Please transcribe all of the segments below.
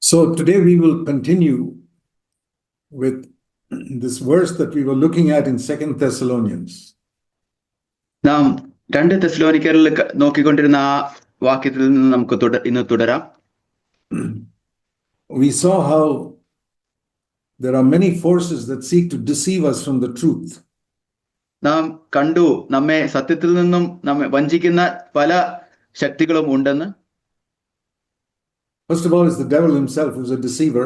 So today we will continue with this verse that we were looking at in 2 Thessalonians. നാം 2 തെസ്സലോനിക്കരിൽ നോക്കിക്കൊണ്ടിരുന്ന ആ വാക്യത്തിൽ നിന്ന് നമുക്ക് ഇന്ന് തുടരാം. We saw how there are many forces that seek to deceive us from the truth. നാം കണ്ടു നമ്മെ സത്യത്തിൽ നിന്നും നമ്മെ വഞ്ചിക്കുന്ന പല ശക്തികളും ഉണ്ടെന്ന്. First of all is the devil himself, who's a deceiver.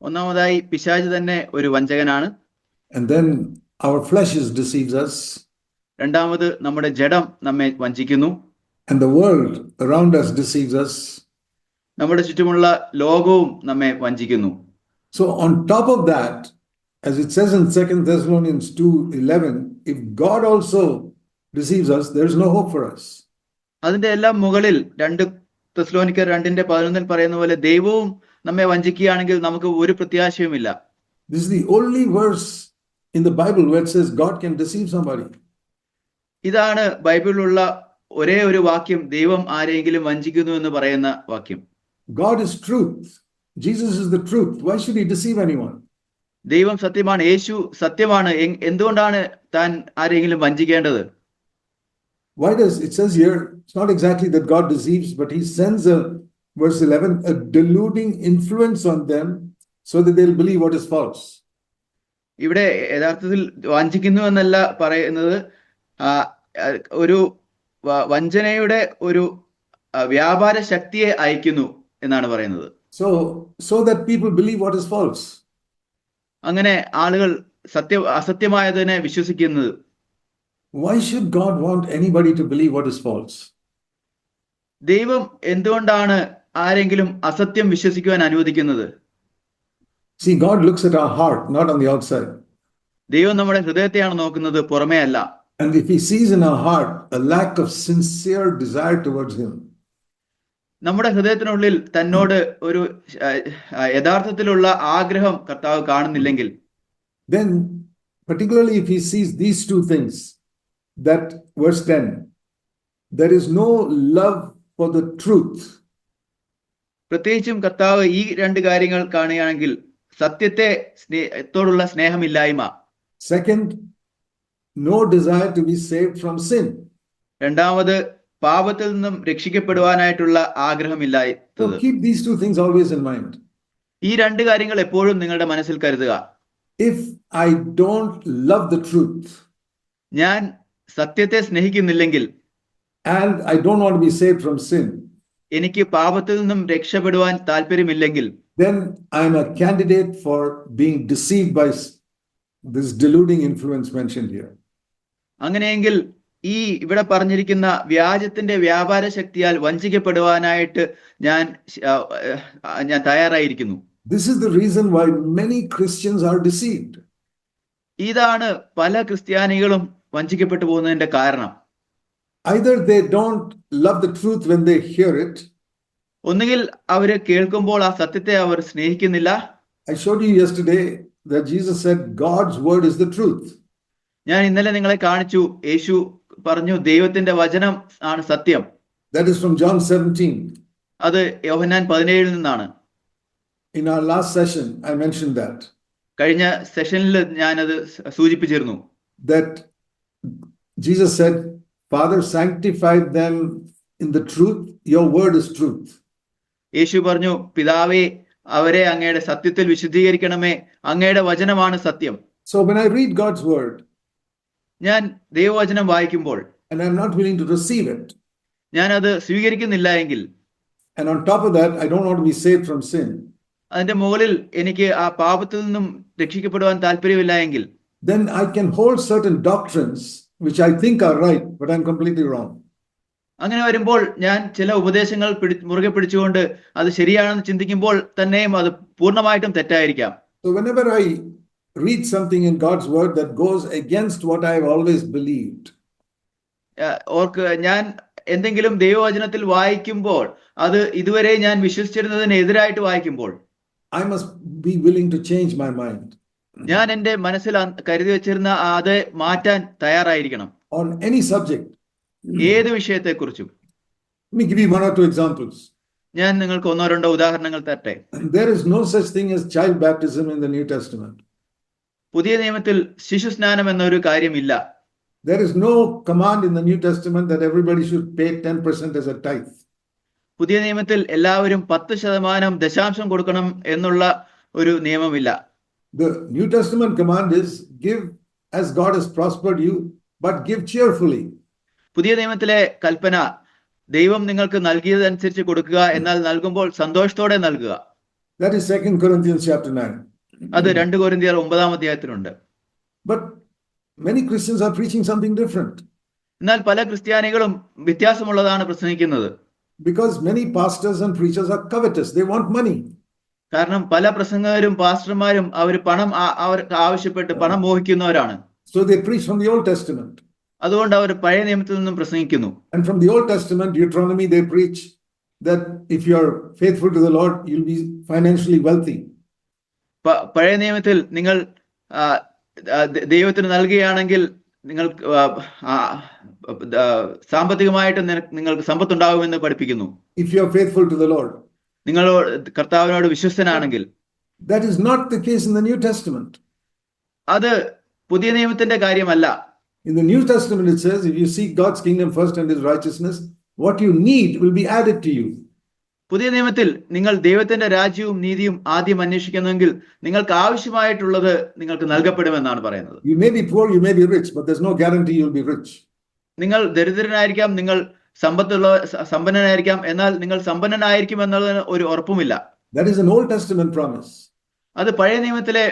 ഒന്നാമതായി പിശാച് തന്നെ ഒരു വഞ്ചകനാണ്. And then our flesh deceives us. രണ്ടാമത് നമ്മുടെ ജഡം നമ്മെ വഞ്ചിക്കുന്നു. And the world around us deceives us. നമ്മുടെ ചുറ്റുമുള്ള ലോകവും നമ്മെ വഞ്ചിക്കുന്നു. So on top of that, as it says in 2 Thessalonians 2:11, if God also deceives us, there is no hope for us. അതിന്റെ എല്ലാം മുകളിൽ 2 തെസ്സലോനിക്കർ 2:11 പറയുന്ന പോലെ ദൈവവും നമ്മെ വഞ്ചിക്കുകയാണെങ്കിൽ നമുക്ക് ഒരു പ്രത്യാശയുമില്ല. This is the only verse in the Bible where it says God can deceive somebody. ഇതാണ് ബൈബിളിലുള്ള ഒരേ ഒരു വാക്യം ദൈവം ആരെങ്കിലും വഞ്ചിക്കുന്നു എന്ന് പറയുന്ന വാക്യം. God is truth. Jesus is the truth. Why should he deceive anyone? ദൈവം സത്യമാണ്, യേശു സത്യമാണ്. എന്തുകൊണ്ടാണ് താൻ ആരെങ്കിലും വഞ്ചിക്കേണ്ടത്? Why does it says here, it's not exactly that God deceives, but he sends verse 11, a deluding influence on them so that they'll believe what is false. ഇവിടെ യഥാർത്ഥത്തിൽ വഞ്ചിക്കുന്നു എന്നല്ല പറയുന്നത്, ഒരു വഞ്ചനയുടെ ഒരു വ്യാപാര ശക്തിയെ അയക്കുന്നു എന്നാണ് പറയുന്നത്. So that people believe what is false. അങ്ങനെ ആളുകൾ അസത്യമായതിനെ വിശ്വസിക്കുന്നത്. Why should God want anybody to believe what is false? ദൈവം എന്തുകൊണ്ടാണ് ആരെങ്കിലും അസത്യം വിശ്വസിക്കുവാൻ അനുവദിക്കുന്നത്? See, God looks at our heart, not on the outside. ദൈവം നമ്മുടെ ഹൃദയത്തെയാണ് നോക്കുന്നത്, പുറമേ അല്ല. And if he sees in our heart a lack of sincere desire towards him, നമ്മുടെ ഹൃദയത്തിനുള്ളിൽ തന്നോട് ഒരു യഥാർത്ഥത്തിലുള്ള ആഗ്രഹം കർത്താവ് കാണുന്നില്ലെങ്കിൽ, then particularly if he sees these two things, that verse 10, there is no love for the truth. പ്രത്യേകിച്ചും കർത്താവ് ഈ രണ്ട് കാര്യങ്ങൾ കാണുകയാണെങ്കിൽ സത്യത്തോടുള്ള സ്നേഹമില്ലായ്മ. Second, no desire to be saved from sin. രണ്ടാമത് പാപത്തിൽ നിന്നും രക്ഷിക്കപ്പെടുവാനായിട്ടുള്ള ആഗ്രഹമില്ലായി. So keep these two things always in mind. ഈ രണ്ട് കാര്യങ്ങൾ എപ്പോഴും നിങ്ങളുടെ മനസ്സിൽ കരുതുക. If I don't love the truth, ഞാൻ സത്യത്തെ സ്നേഹിക്കുന്നില്ലെങ്കിൽ, and I don't want to be saved from sin, എനിക്ക് പാപത്തിൽ നിന്നും രക്ഷപ്പെടുവാൻ താല്പര്യമില്ലെങ്കിൽ, then I'm a candidate for being deceived by this deluding influence mentioned here. അങ്ങനെയെങ്കിൽ ഈ ഇവിടെ പറഞ്ഞിരിക്കുന്ന വ്യാജത്തിന്റെ വ്യാപാര ശക്തിയാൽ വഞ്ചിക്കപ്പെടുവാനായിട്ട് ഞാൻ തയ്യാറായിരിക്കുന്നു. This is the reason why many Christians are deceived. ഇതാണ് പല ക്രിസ്ത്യാനികളും വഞ്ചിക്കപ്പെട്ടു പോകുന്നതിന്റെ കാരണം. Either they don't love the truth when they hear it. ഒന്നുകിൽ അവര് കേൾക്കുമ്പോൾ ആ സത്യത്തെ അവർ സ്നേഹിക്കുന്നില്ല. I showed you yesterday that Jesus said God's word is the truth. ഞാൻ ഇന്നലെ നിങ്ങളെ കാണിച്ചു, യേശു പറഞ്ഞു ദൈവത്തിന്റെ വചനം ആണ് സത്യം. That is from John 17. അത് യോഹന്നാൻ 17 നിന്നാണ്. In our last session I mentioned that. കഴിഞ്ഞ സെഷനിൽ ഞാനത് സൂചിപ്പിച്ചിരുന്നു. That Jesus said, Father, sanctify them in the truth. Your word is truth. യേശു പറഞ്ഞു, പിതാവേ അവരെ അങ്ങയുടെ സത്യത്തിൽ വിശുദ്ധീകരിക്കണമേ, അങ്ങയുടെ വചനമാണ് സത്യം. So when I read God's word, ഞാൻ ദൈവവചനം വായിക്കുമ്പോൾ, and I'm not willing to receive it, ഞാൻ അത് സ്വീകരിക്കുന്നില്ല എങ്കിൽ, and on top of that I don't want to be saved from sin, അതിന്റെ മുകളിൽ എനിക്ക് ആ പാപത്തിൽ നിന്നും രക്ഷിക്കപ്പെടുവാൻ താല്പര്യമില്ല എങ്കിൽ, then I can hold certain doctrines which I think are right, but I'm completely wrong. അങ്ങനെ വരുമ്പോൾ ഞാൻ ചില ഉപദേശങ്ങൾ മുറുകെ പിടിച്ചുകൊണ്ട് അത് ശരിയാണെന്ന് ചിന്തിക്കുമ്പോൾ തന്നെയും അത് പൂർണ്ണമായിട്ടും തെറ്റായിരിക്കാം. So whenever I read something in God's word that goes against what I've always believed, ഞാൻ എന്തെങ്കിലും ദൈവവചനത്തിൽ വായിക്കുമ്പോൾ അത് ഇതുവരെ ഞാൻ വിശ്വസിച്ചിരുന്നതിന് എതിരായിട്ട് വായിക്കുമ്പോൾ, I must be willing to change my mind. ഞാൻ എന്റെ മനസ്സിൽ കരുതി വെച്ചിരുന്ന അത് മാറ്റാൻ തയ്യാറായിരിക്കണം. On any subject. ഏത് വിഷയത്തെക്കുറിച്ചും. Let me give you one or two examples. ഞാൻ നിങ്ങൾക്ക് ഒന്നോ രണ്ടോ ഉദാഹരണങ്ങൾ തരട്ടെ. There is no such thing as child baptism in the New Testament. പുതിയ നിയമത്തിൽ ശിശുസ്നാനം എന്നൊരു കാര്യമില്ല. There is no command in the New Testament that everybody should pay 10% as a tithe. പുതിയ നിയമത്തിൽ എല്ലാവരും 10% ദശാംശം കൊടുക്കണം എന്നുള്ള ഒരു നിയമമില്ല. The New Testament command is give as God has prospered you, but give cheerfully. പുതിയ നിയമത്തിലെ കൽപ്പന ദൈവം നിങ്ങൾക്ക് നൽകിയതനുസരിച്ച് കൊടുക്കുക, എന്നാൽ നൽകുമ്പോൾ സന്തോഷത്തോടെ നൽകുക. That is 2 Corinthians chapter 9. അത് 2 കൊരിന്ത്യർ 9-ാം അധ്യായത്തിലുണ്ട്. But many Christians are preaching something different. എന്നാൽ പല ക്രിസ്ത്യാനികളും വ്യത്യാസമുള്ളതാണ് പ്രസംഗിക്കുന്നത്. Because many pastors and preachers are covetous. They want money. കാരണം പല പ്രസംഗകരും പാസ്റ്റർമാരും അവർ പണം അവർക്ക് ആവശ്യപ്പെട്ട് പണം മോഹിക്കുന്നവരാണ്. So they preach from the Old Testament. അതുകൊണ്ട് അവർ പഴയ നിയമത്തിൽ നിന്നും പ്രസംഗിക്കുന്നു. And from the Old Testament, Deuteronomy, they preach that if you are faithful to the Lord, you'll be financially wealthy. പഴയ നിയമത്തിൽ നിങ്ങൾ ദൈവത്തിന് നൽകുകയാണെങ്കിൽ നിങ്ങൾ സാമ്പത്തികമായിട്ട് നിങ്ങൾക്ക് സമ്പത്തുണ്ടാകുമെന്ന് പഠിപ്പിക്കുന്നു. If you are faithful to the Lord. നിങ്ങൾ കർത്താവിനോട് വിശ്വസ്തനാണെങ്കിൽ. That is not the case in the New Testament. അത് പുതിയ നിയമത്തിന്റെ കാര്യമല്ല. In the New Testament, it says, if you seek God's kingdom first and his righteousness, what you need will be added to you. പുതിയ നിയമത്തിൽ നിങ്ങൾ ദൈവത്തിന്റെ രാജ്യവും നീതിയും ആദ്യം അന്വേഷിക്കുന്നെങ്കിൽ നിങ്ങൾക്ക് ആവശ്യമായിട്ടുള്ളത് നിങ്ങൾക്ക് നൽകപ്പെടുമെന്നാണ് പറയുന്നത്. You may be poor, you may be rich, but there's no guarantee you'll be rich. നിങ്ങൾ ദരിദ്രനായിരിക്കാം, നിങ്ങൾ സമ്പന്നനായിരിക്കാം, എന്നാൽ നിങ്ങൾ സമ്പന്നനായിരിക്കും എന്നുള്ളതിന് ഒരു ഉറപ്പുമില്ല. That is an Old Testament promise. അത് പഴയ നിയമത്തിലെ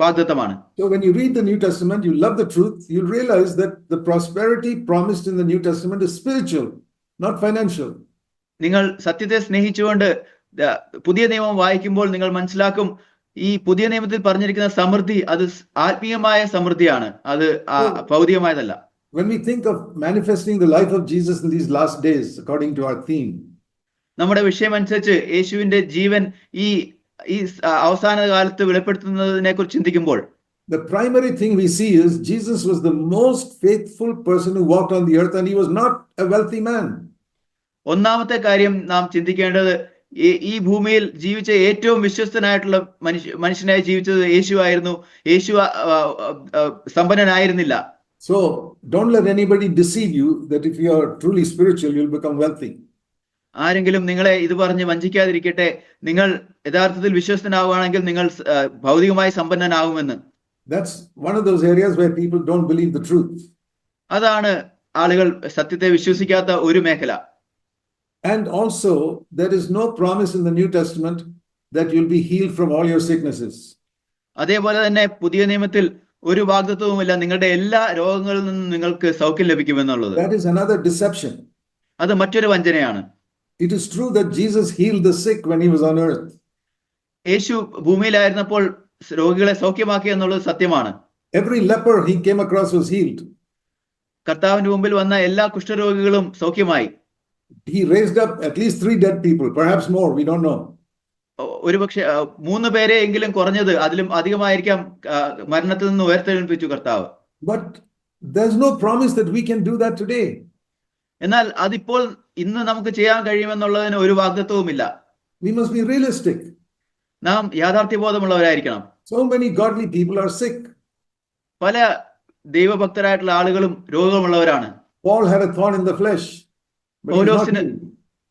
വാഗ്ദത്തമാണ്. So when you read the New Testament, you love the truth, you'll realize that the prosperity promised in the New Testament is spiritual, not financial. നിങ്ങൾ സത്യത്തെ സ്നേഹിച്ചുകൊണ്ട് പുതിയ നിയമം വായിക്കുമ്പോൾ നിങ്ങൾ മനസ്സിലാക്കും, ഈ പുതിയ നിയമത്തിൽ പറഞ്ഞിരിക്കുന്ന സമൃദ്ധി അത് ആത്മീയമായ സമൃദ്ധിയാണ്, അത് ഭൗതികമായതല്ല. When we think of manifesting the life of Jesus in these last days, according to our theme, നമ്മുടെ വിഷയം അനുസരിച്ച് യേശുവിന്റെ ജീവൻ ഈ അവസാന കാലത്ത് വെളിപ്പെടുത്തുന്നതിനെ കുറിച്ച് ചിന്തിക്കുമ്പോൾ the primary thing we see is Jesus was the most faithful person who walked on the earth, and he was not a wealthy man. ഒന്നാമത്തെ കാര്യം നാം ചിന്തിക്കേണ്ടത് ഈ ഭൂമിയിൽ ജീവിച്ച ഏറ്റവും വിശ്വസ്തനായിട്ടുള്ള മനുഷ്യനായി ജീവിച്ചത് യേശു ആയിരുന്നു. യേശു സമ്പന്നനായിരുന്നില്ല. So don't let anybody deceive you that if you are truly spiritual, you'll become wealthy. ആരെങ്കിലും നിങ്ങളെ ഇത് പറഞ്ഞ് വഞ്ചിക്കാതിരിക്കട്ടെ, നിങ്ങൾ യഥാർത്ഥത്തിൽ വിശ്വസ്തനാവുകയാണെങ്കിൽ നിങ്ങൾ ഭൗതികമായി സമ്പന്നനാകുമെന്ന്. That's one of those areas where people don't believe the truth. അതാണ് ആളുകൾ സത്യത്തെ വിശ്വസിക്കാത്ത ഒരു മേഖല. And also, there is no promise in the New Testament that you'll be healed from all your sicknesses. അതേപോലെ തന്നെ പുതിയ നിയമത്തിൽ ഒരു വാഗ്ദത്തവുമില്ല നിങ്ങളുടെ എല്ലാ രോഗങ്ങളിൽ നിന്നും നിങ്ങൾക്ക് സൗഖ്യം ലഭിക്കുമെന്നുള്ളത്. That is another deception. അത് മറ്റൊരു വഞ്ചനയാണ്. It is true that Jesus healed the sick when he was on earth. യേശു ഭൂമിയിലായിരുന്നപ്പോൾ രോഗികളെ സൗഖ്യമാക്കി എന്നുള്ളത് സത്യമാണ്. Every leper he came across was healed. കർത്താവിന്റെ മുമ്പിൽ വന്ന എല്ലാ കുഷ്ഠരോഗികളും സൗഖ്യമായി. He raised up at least 3 dead people, perhaps more, we don't know. ഒരുപക്ഷെ 3 പേരെ എങ്കിലും കുറഞ്ഞത്, അതിലും അധികമായിരിക്കാം, മരണത്തിൽ നിന്ന് ഉയർത്തെഴുന്നേൽപ്പിച്ചു കർത്താവ്. But there's no promise that we can do that today. എന്നാൽ അതിപ്പോൾ ഇന്ന് നമുക്ക് ചെയ്യാൻ കഴിയുമെന്നുള്ളതിന് ഒരു വാഗ്ദത്തവുമില്ല. We must be realistic. നാം യാഥാർത്ഥ്യബോധമുള്ളവരായിരിക്കണം. So many godly people are sick. പല ദൈവഭക്തരായിട്ടുള്ള ആളുകളും രോഗമുള്ളവരാണ്. Paul had a thorn in the flesh.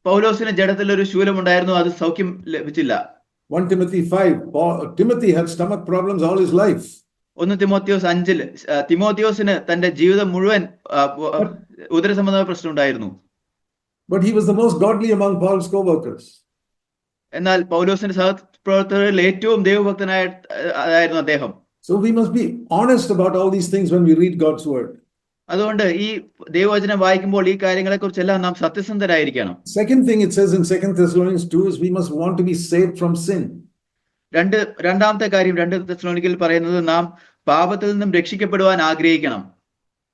പൗലോസിന് ജഡത്തിൽ ഒരു ശൂലമുണ്ടായിരുന്നു, അത് സൗഖ്യം ലഭിച്ചില്ല. 1 Timothy 5, Timothy had stomach problems all his life. 1 Timotheos 5 തിമോത്തിയോസിന് തന്റെ ജീവിതം മുഴുവൻ ഉദരസംബന്ധമായ പ്രശ്നം ഉണ്ടായിരുന്നു. But he was the most godly among Paul's co-workers. എന്നാൽ പൗലോസിന്റെ സഹപ്രവർത്തകരിൽ ഏറ്റവും ദൈവഭക്തനായിരുന്നു അദ്ദേഹം. So we must be honest about all these things when we read God's word. അതുകൊണ്ട് ഈ ദൈവവചനം വായിക്കുമ്പോൾ ഈ കാര്യങ്ങളെ കുറിച്ചെല്ലാം നാം സത്യസന്ധരായിരിക്കണം. Second thing it says in 2 Thessalonians 2 is we must want to be saved from sin. രണ്ടാമത്തെ കാര്യം 2 തെസ്സലോനിക്കയിൽ പറയുന്നത് നാം പാപത്തിൽ നിന്നും രക്ഷിക്കപ്പെടുവാൻ ആഗ്രഹിക്കണം.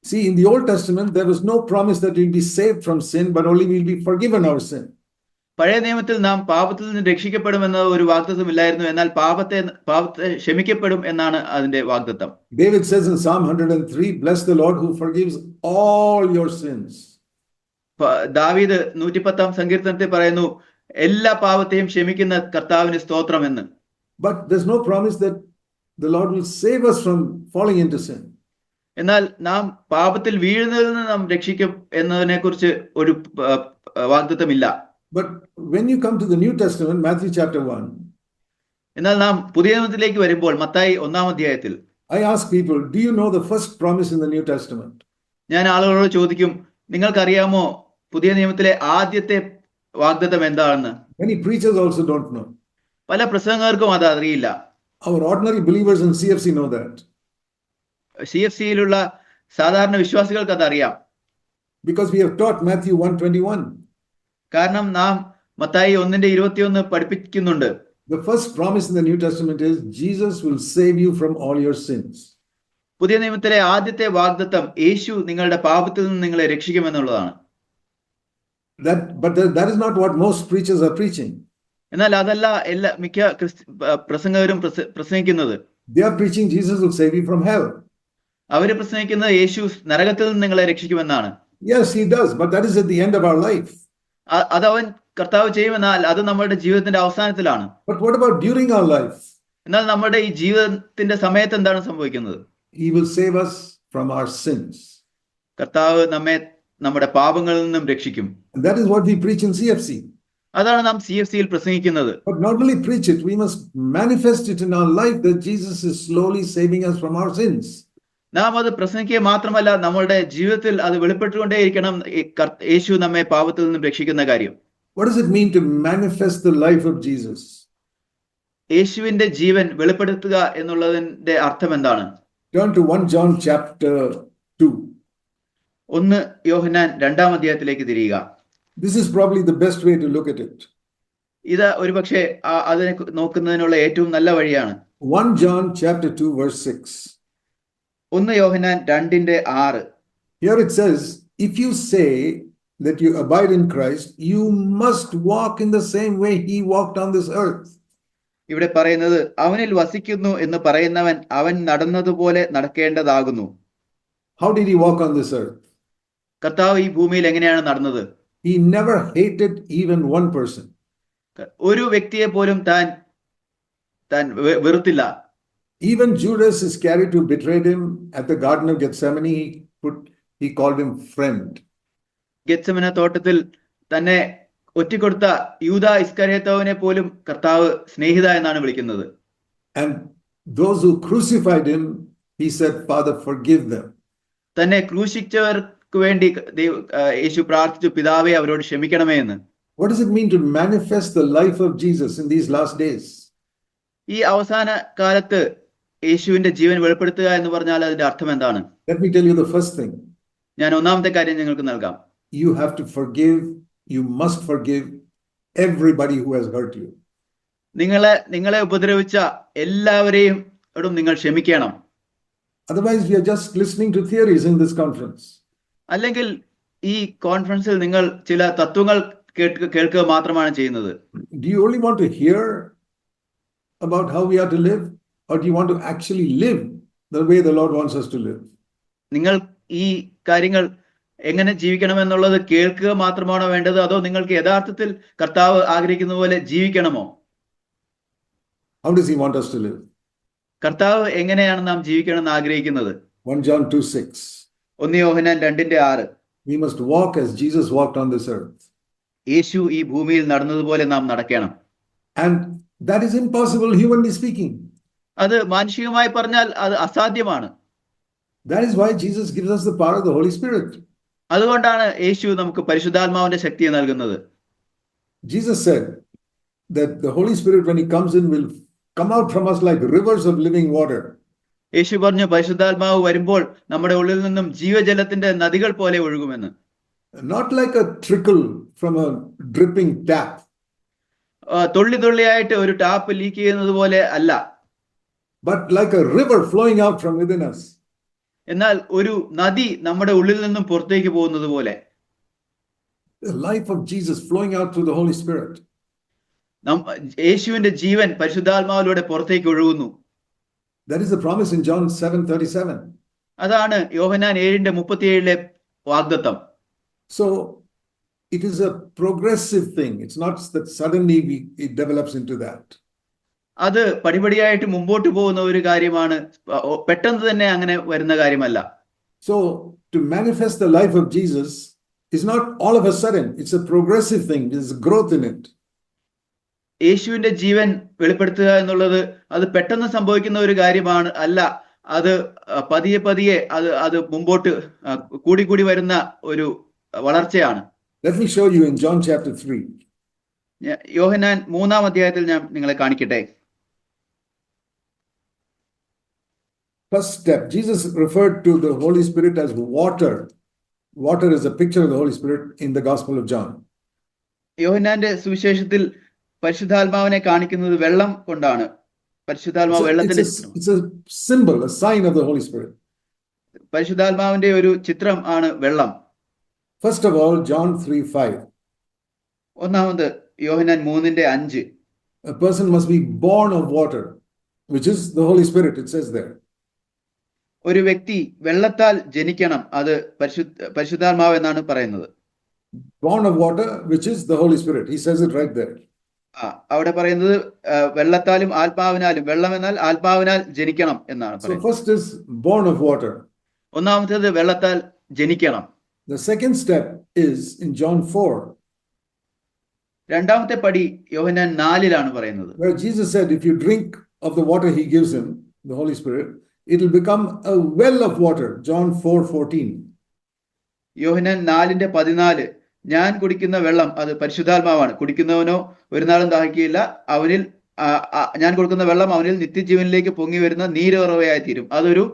See, in the Old Testament there was no promise that we'll be saved from sin, but only we'll be forgiven our sin. പഴയ നിയമത്തിൽ നാം പാപത്തിൽ നിന്ന് രക്ഷിക്കപ്പെടുമെന്ന ഒരു വാഗ്ദത്തമില്ലായിരുന്നു, എന്നാൽ പാപത്തെ ക്ഷമിക്കപ്പെടും എന്നാണ് അതിന്റെ വാഗ്ദത്തം. David says in Psalm 103, bless the Lord who forgives all your sins. ദാവീദ് 110-ാം സങ്കീർത്തനത്തിൽ പറയുന്നു, എല്ലാ പാപത്തെയും ക്ഷമിക്കുന്ന കർത്താവിന് സ്തോത്രം എന്ന്. But there's no promise that the Lord will save us from falling into sin. എന്നാൽ നാം പാപത്തിൽ വീഴുന്നതിൽ നിന്ന് നാം രക്ഷിക്കും എന്നതിനെ കുറിച്ച് ഒരു വാഗ്ദത്തമില്ല. But when you come to the New Testament, Matthew chapter 1, എന്നാൽ നാം പുതിയ നിയമത്തിലേക്ക് വരുമ്പോൾ മത്തായി 1-ാം അധ്യായത്തിൽ I ask people, do you know the first promise in the New Testament? ഞാൻ ആളുകളോട് ചോദിക്കും, നിങ്ങൾക്കറിയാമോ പുതിയ നിയമത്തിലെ ആദ്യത്തെ വാഗ്ദത്തം എന്താണെന്ന്? Many preachers also don't know. പല പ്രസംഗകർക്കും അത് അറിയില്ല. Our ordinary believers in CFC know that. CFCയിലുള്ള സാധാരണ വിശ്വാസികൾക്ക് അത് അറിയാം. Because we have taught Matthew 1:21. കാരണം നാം മത്തായി 1:21 പഠിപ്പിക്കുന്നുണ്ട്. The first promise in the New Testament is Jesus will save you from all your sins. പുതിയ നിയമത്തിലെ ആദ്യത്തെ വാഗ്ദത്തം യേശു നിങ്ങളുടെ പാപത്തിൽ നിന്ന് നിങ്ങളെ രക്ഷിക്കുമെന്നുള്ളതാണ്. But that is not what most preachers are preaching. എന്നാൽ അതല്ല മിക്ക പ്രസംഗകരും പ്രസംഗിക്കുന്നത്. They are preaching Jesus will save you from hell. അവര് പ്രസംഗിക്കുന്നത് യേശു നരകത്തിൽ നിന്ന് നിങ്ങളെ രക്ഷിക്കുമെന്നാണ്. Yes, he does, but that is at the end of our life. അത് അവൻ കർത്താവ് ചെയ്യുമെന്നാൽ അത് നമ്മുടെ ജീവിതത്തിന്റെ അവസാനത്തിലാണ്. But what about during our life? എന്നാൽ നമ്മുടെ ഈ ജീവിതത്തിന്റെ സമയത്ത് എന്താണ് സംഭവിക്കുന്നത്? He will save us from our sins. കർത്താവ് നമ്മെ നമ്മുടെ പാപങ്ങളിൽ നിന്നും രക്ഷിക്കും. And that is what we preach in CFC. അതാണ് നാം CFCയിൽ പ്രസംഗിക്കുന്നത്. But not only preach it, we must manifest it in our life that Jesus is slowly saving us from our sins. നാം അത് പ്രസംഗിക്കുക മാത്രമല്ല, നമ്മളുടെ ജീവിതത്തിൽ അത് വെളിപ്പെട്ടുകൊണ്ടേയിരിക്കണം യേശു നമ്മെ പാപത്തിൽ നിന്നും രക്ഷിക്കുന്ന കാര്യം. What does it mean to manifest the life of Jesus? യേശുവിന്റെ ജീവൻ വെളിപ്പെടുത്തുക എന്നുള്ളതിന്റെ അർത്ഥം എന്താണ്? Turn to 1 John chapter 2. 1 യോഹന്നാൻ 2-ാം അധ്യായത്തിലേക്ക് തിരിയുക. This is probably the best way to look at it. ഇത് ഒരുപക്ഷെ അതിനെ നോക്കുന്നതിനുള്ള ഏറ്റവും നല്ല വഴിയാണ്. 1 John chapter 2 verse 6. 1 Yohannan 2:6. Here it says, if you say that you abide in Christ, you must walk in the same way he walked on this earth. ഇവിടെ പറയുന്നത്, അവനിൽ വസിക്കുന്നു എന്ന് പറയുന്നവൻ അവൻ നടന്നതുപോലെ നടക്കേണ്ടതാകുന്നു. How did he walk on this earth? കർത്താവ് ഈ ഭൂമിയിൽ എങ്ങനെയാണ് നടന്നത്? He never hated even one person. ഒരു വ്യക്തിയെ പോലും താൻ വെറുത്തില്ല. Even Judas Iscariot, who betrayed him at the Garden of Gethsemane, he called him friend. ഗെത്സമന തോട്ടത്തിൽ തന്നെ ഒറ്റിക്കൊടുത്ത യൂദാ ഇസ്കറിയോത്തിനെ പോലും കർത്താവ് സ്നേഹിത എന്നാണ് വിളിക്കുന്നത്. And those who crucified him, he said, Father, forgive them. തന്നെ ക്രൂശിച്ചവർക്ക് വേണ്ടി യേശു പ്രാർത്ഥിച്ചു, പിതാവേ അവരോട് ക്ഷമിക്കണമേ എന്ന്. What does it mean to manifest the life of Jesus in these last days? ഈ അവസാന കാലത്ത് യേശുവിന്റെ ജീവൻ വെളിപ്പെടുത്തുക എന്ന് പറഞ്ഞാൽ അതിന്റെ അർത്ഥം എന്താണ്? Let me tell you the first thing. ഞാൻ ഒന്നാമത്തെ കാര്യം നിങ്ങൾക്ക് നൽകാം. You have to forgive. You must forgive everybody who has hurt you. നിങ്ങളെ ഉപദ്രവിച്ച എല്ലാവരെയും നിങ്ങൾ ക്ഷമിക്കണം. Otherwise, we are just listening to theories in this conference. അല്ലെങ്കിൽ ഈ കോൺഫറൻസിൽ നിങ്ങൾ ചില തത്വങ്ങൾ കേൾക്കുക മാത്രമാണ് ചെയ്യുന്നത്. Do you only want to hear about how we are to live, or do you want to actually live the way the Lord wants us to live? നിങ്ങൾ ഈ കാര്യങ്ങൾ എങ്ങനെ ജീവിക്കണമെന്നുള്ളത് കേൾക്കുക മാത്രമാണോ വേണ്ടത്, അതോ നിങ്ങൾക്ക് യഥാർത്ഥത്തിൽ കർത്താവ് ആഗ്രഹിക്കുന്ന പോലെ ജീവിക്കണമോ? How does he want us to live? കർത്താവ് എങ്ങനെയാണ് നാം ജീവിക്കണമെന്ന് ആഗ്രഹിക്കുന്നത്? 1 John 2:6. 1 Yohannan 2:6. We must walk as Jesus walked on this earth. യേശു ഈ ഭൂമിയിൽ നടന്നതുപോലെ നാം നടക്കണം. And that is impossible, humanly speaking. അത് മാനുഷികമായി പറഞ്ഞാൽ അത് അസാധ്യമാണ്. That is why Jesus gives us the power of the Holy Spirit. അതുകൊണ്ടാണ് യേശു നമുക്ക് പരിശുദ്ധാത്മാവിന്റെ ശക്തിയെ നൽകുന്നത്. Jesus said that the Holy Spirit, when he comes in, will come out from us like rivers of living water. യേശു പറഞ്ഞു, പരിശുദ്ധാത്മാവ് വരുമ്പോൾ നമ്മുടെ ഉള്ളിൽ നിന്നും ജീവജലത്തിന്റെ നദികൾ പോലെ ഒഴുകുമെന്ന്. Not like a trickle from a dripping tap. തുള്ളിയായിട്ട് ഒരു ടാപ്പ് ലീക്ക് ചെയ്യുന്നത് പോലെ അല്ല, but like a river flowing out from within us. എന്നാൽ ഒരു നദി നമ്മുടെ ഉള്ളിൽ നിന്നും പുറത്തേക്ക് പോകുന്നത് പോലെ. The life of Jesus flowing out through the Holy Spirit. യേശുവിന്റെ ജീവൻ പരിശുദ്ധാത്മാവിലൂടെ പുറത്തേക്ക് ഒഴുകുന്നു. That is the promise in John 7:37. അതാണ് യോഹന്നാൻ 7:37 വാഗ്ദത്തം. So it is a progressive thing. It's not that suddenly it develops into that. അത് പടിപടിയായിട്ട് മുമ്പോട്ട് പോകുന്ന ഒരു കാര്യമാണ്. പെട്ടെന്ന് തന്നെ അങ്ങനെ വരുന്ന കാര്യമല്ല. So to manifest the life of Jesus is not all of a sudden. It's a progressive thing. There's growth in it. യേശുവിന്റെ ജീവൻ വെളിപ്പെടുത്തുക എന്നുള്ളത് അത് പെട്ടെന്ന് സംഭവിക്കുന്ന ഒരു കാര്യമാണ് അല്ല. അത് പതിയെ പതിയെ അത് മുമ്പോട്ട് കൂടി വരുന്ന ഒരു വളർച്ചയാണ്. Let me show you in John chapter 3. യോഹന്നാൻ 3-ാം അധ്യായത്തിൽ ഞാൻ നിങ്ങളെ കാണിക്കട്ടെ. First step, Jesus referred to the Holy Spirit as water. Water is a picture of the Holy Spirit in the Gospel of John. യോഹന്നാന്റെ സുവിശേഷത്തിൽ പരിശുദ്ധാത്മാവിനെ കാണിക്കുന്നത് വെള്ളം കൊണ്ടാണ്. പരിശുദ്ധാത്മാവ് വെള്ളത്തിന്റെ it's a symbol, a sign of the Holy Spirit. പരിശുദ്ധാത്മാവിന്റെ ഒരു ചിത്രം ആണ് വെള്ളം. First of all, John 3:5. ഒന്നാമത് യോഹന്നാൻ 3:5. A person must be born of water, which is the Holy Spirit, it says there. ഒരു വ്യക്തി വെള്ളത്താൽ ജനിക്കണം, അത് പരിശുദ്ധാത്മാവ് എന്നാണ് പറയുന്നത്. Born of water, which is the Holy Spirit. He says it right there. അവിടെ പറയുന്നത് വെള്ളത്താലും ആത്മാവിനാലും, വെള്ളം എന്നാൽ ആത്മാവിനാൽ ജനിക്കണം എന്നാണ് So പറയുന്നത്. first is born of water. ഒന്നാമത്തേത് വെള്ളത്താൽ ജനിക്കണം. The second step is in John 4, രണ്ടാമത്തെ പടി യോഹന്നാൻ 4-ലാണ് പറയുന്നത്. where Jesus said, if you drink of the water he gives him, the Holy Spirit, it will become a well of water. John 4:14. യോഹന്നാൻ 4:14, ഞാൻ കുടിക്കുന്ന വെള്ളം അത് പരിശുദ്ധാത്മാവാണ്, കുടിക്കുന്നവനോ ഒരു നാളും ദാഹിക്കുകയില്ല, അവനിൽ ഞാൻ കൊടുക്കുന്ന വെള്ളം അവനിൽ നിത്യജീവനിലേക്ക് പൊങ്ങി വരുന്ന നീരുറവയായി തീരും. അതൊരു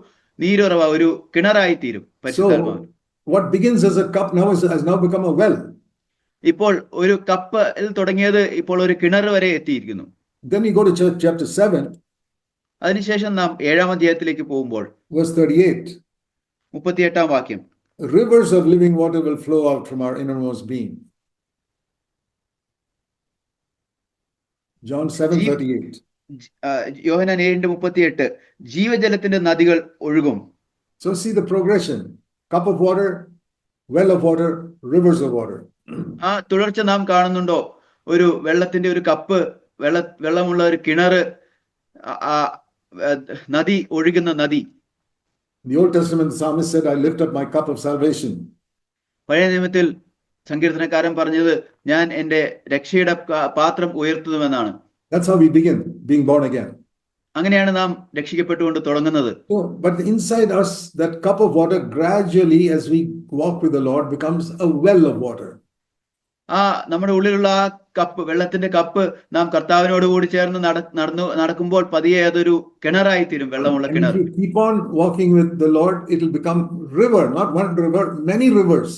നീരുറവ, ഒരു കിണറായി തീരും പരിശുദ്ധാത്മാവ്. What begins as a cup now has now become a well. ഇപ്പോൾ ഒരു കപ്പിൽ തുടങ്ങിയത് ഇപ്പോൾ ഒരു കിണർ വരെ എത്തിയിരിക്കുന്നു. Then we go to chapter 7. അതിനുശേഷം നാം 7-ാം അധ്യായത്തിലേക്ക് പോകുമ്പോൾ Verse 38. 38-ാം വാക്യം, Rivers of living water will flow out from our innermost being. John 7:38. യോഹന്നാൻ 7:38, ജീവജലത്തിന്റെ നദികൾ ഒഴുകും. So see the progression. Cup of water, well of water, rivers of water. ആ തുടർച്ച നാം കാണുന്നുണ്ടോ? ഒരു വെള്ളത്തിന്റെ ഒരു കപ്പ്, വെള്ളമുള്ള ഒരു കിണറ്, നദി, ഒഴുകുന്ന നദി. In the Old Testament, the psalmist said, I lift up my cup of salvation. പഴയ നിയമത്തിൽ സങ്കീർത്തനക്കാരൻ പറഞ്ഞത്, ഞാൻ എന്റെ രക്ഷയുടെ പാത്രം ഉയർത്തുന്നുവെന്നാണ്. That's how we begin being born again. അങ്ങനെയാണ് നാം രക്ഷിക്കപ്പെട്ടുകൊണ്ട് തുടങ്ങുന്നത്. But inside us, that cup of water gradually, as we walk with the Lord, becomes a well of water. നമ്മുടെ ഉള്ളിലുള്ള ആ കപ്പ്, വെള്ളത്തിന്റെ കപ്പ്, നാം കർത്താവിനോട് കൂടി ചേർന്ന് നടക്കുമ്പോൾ പതിയെ അതൊരു കിണറായി തീരും, വെള്ളമുള്ള കിണർ. If you keep on walking with the Lord, it will become river, not one river, many rivers.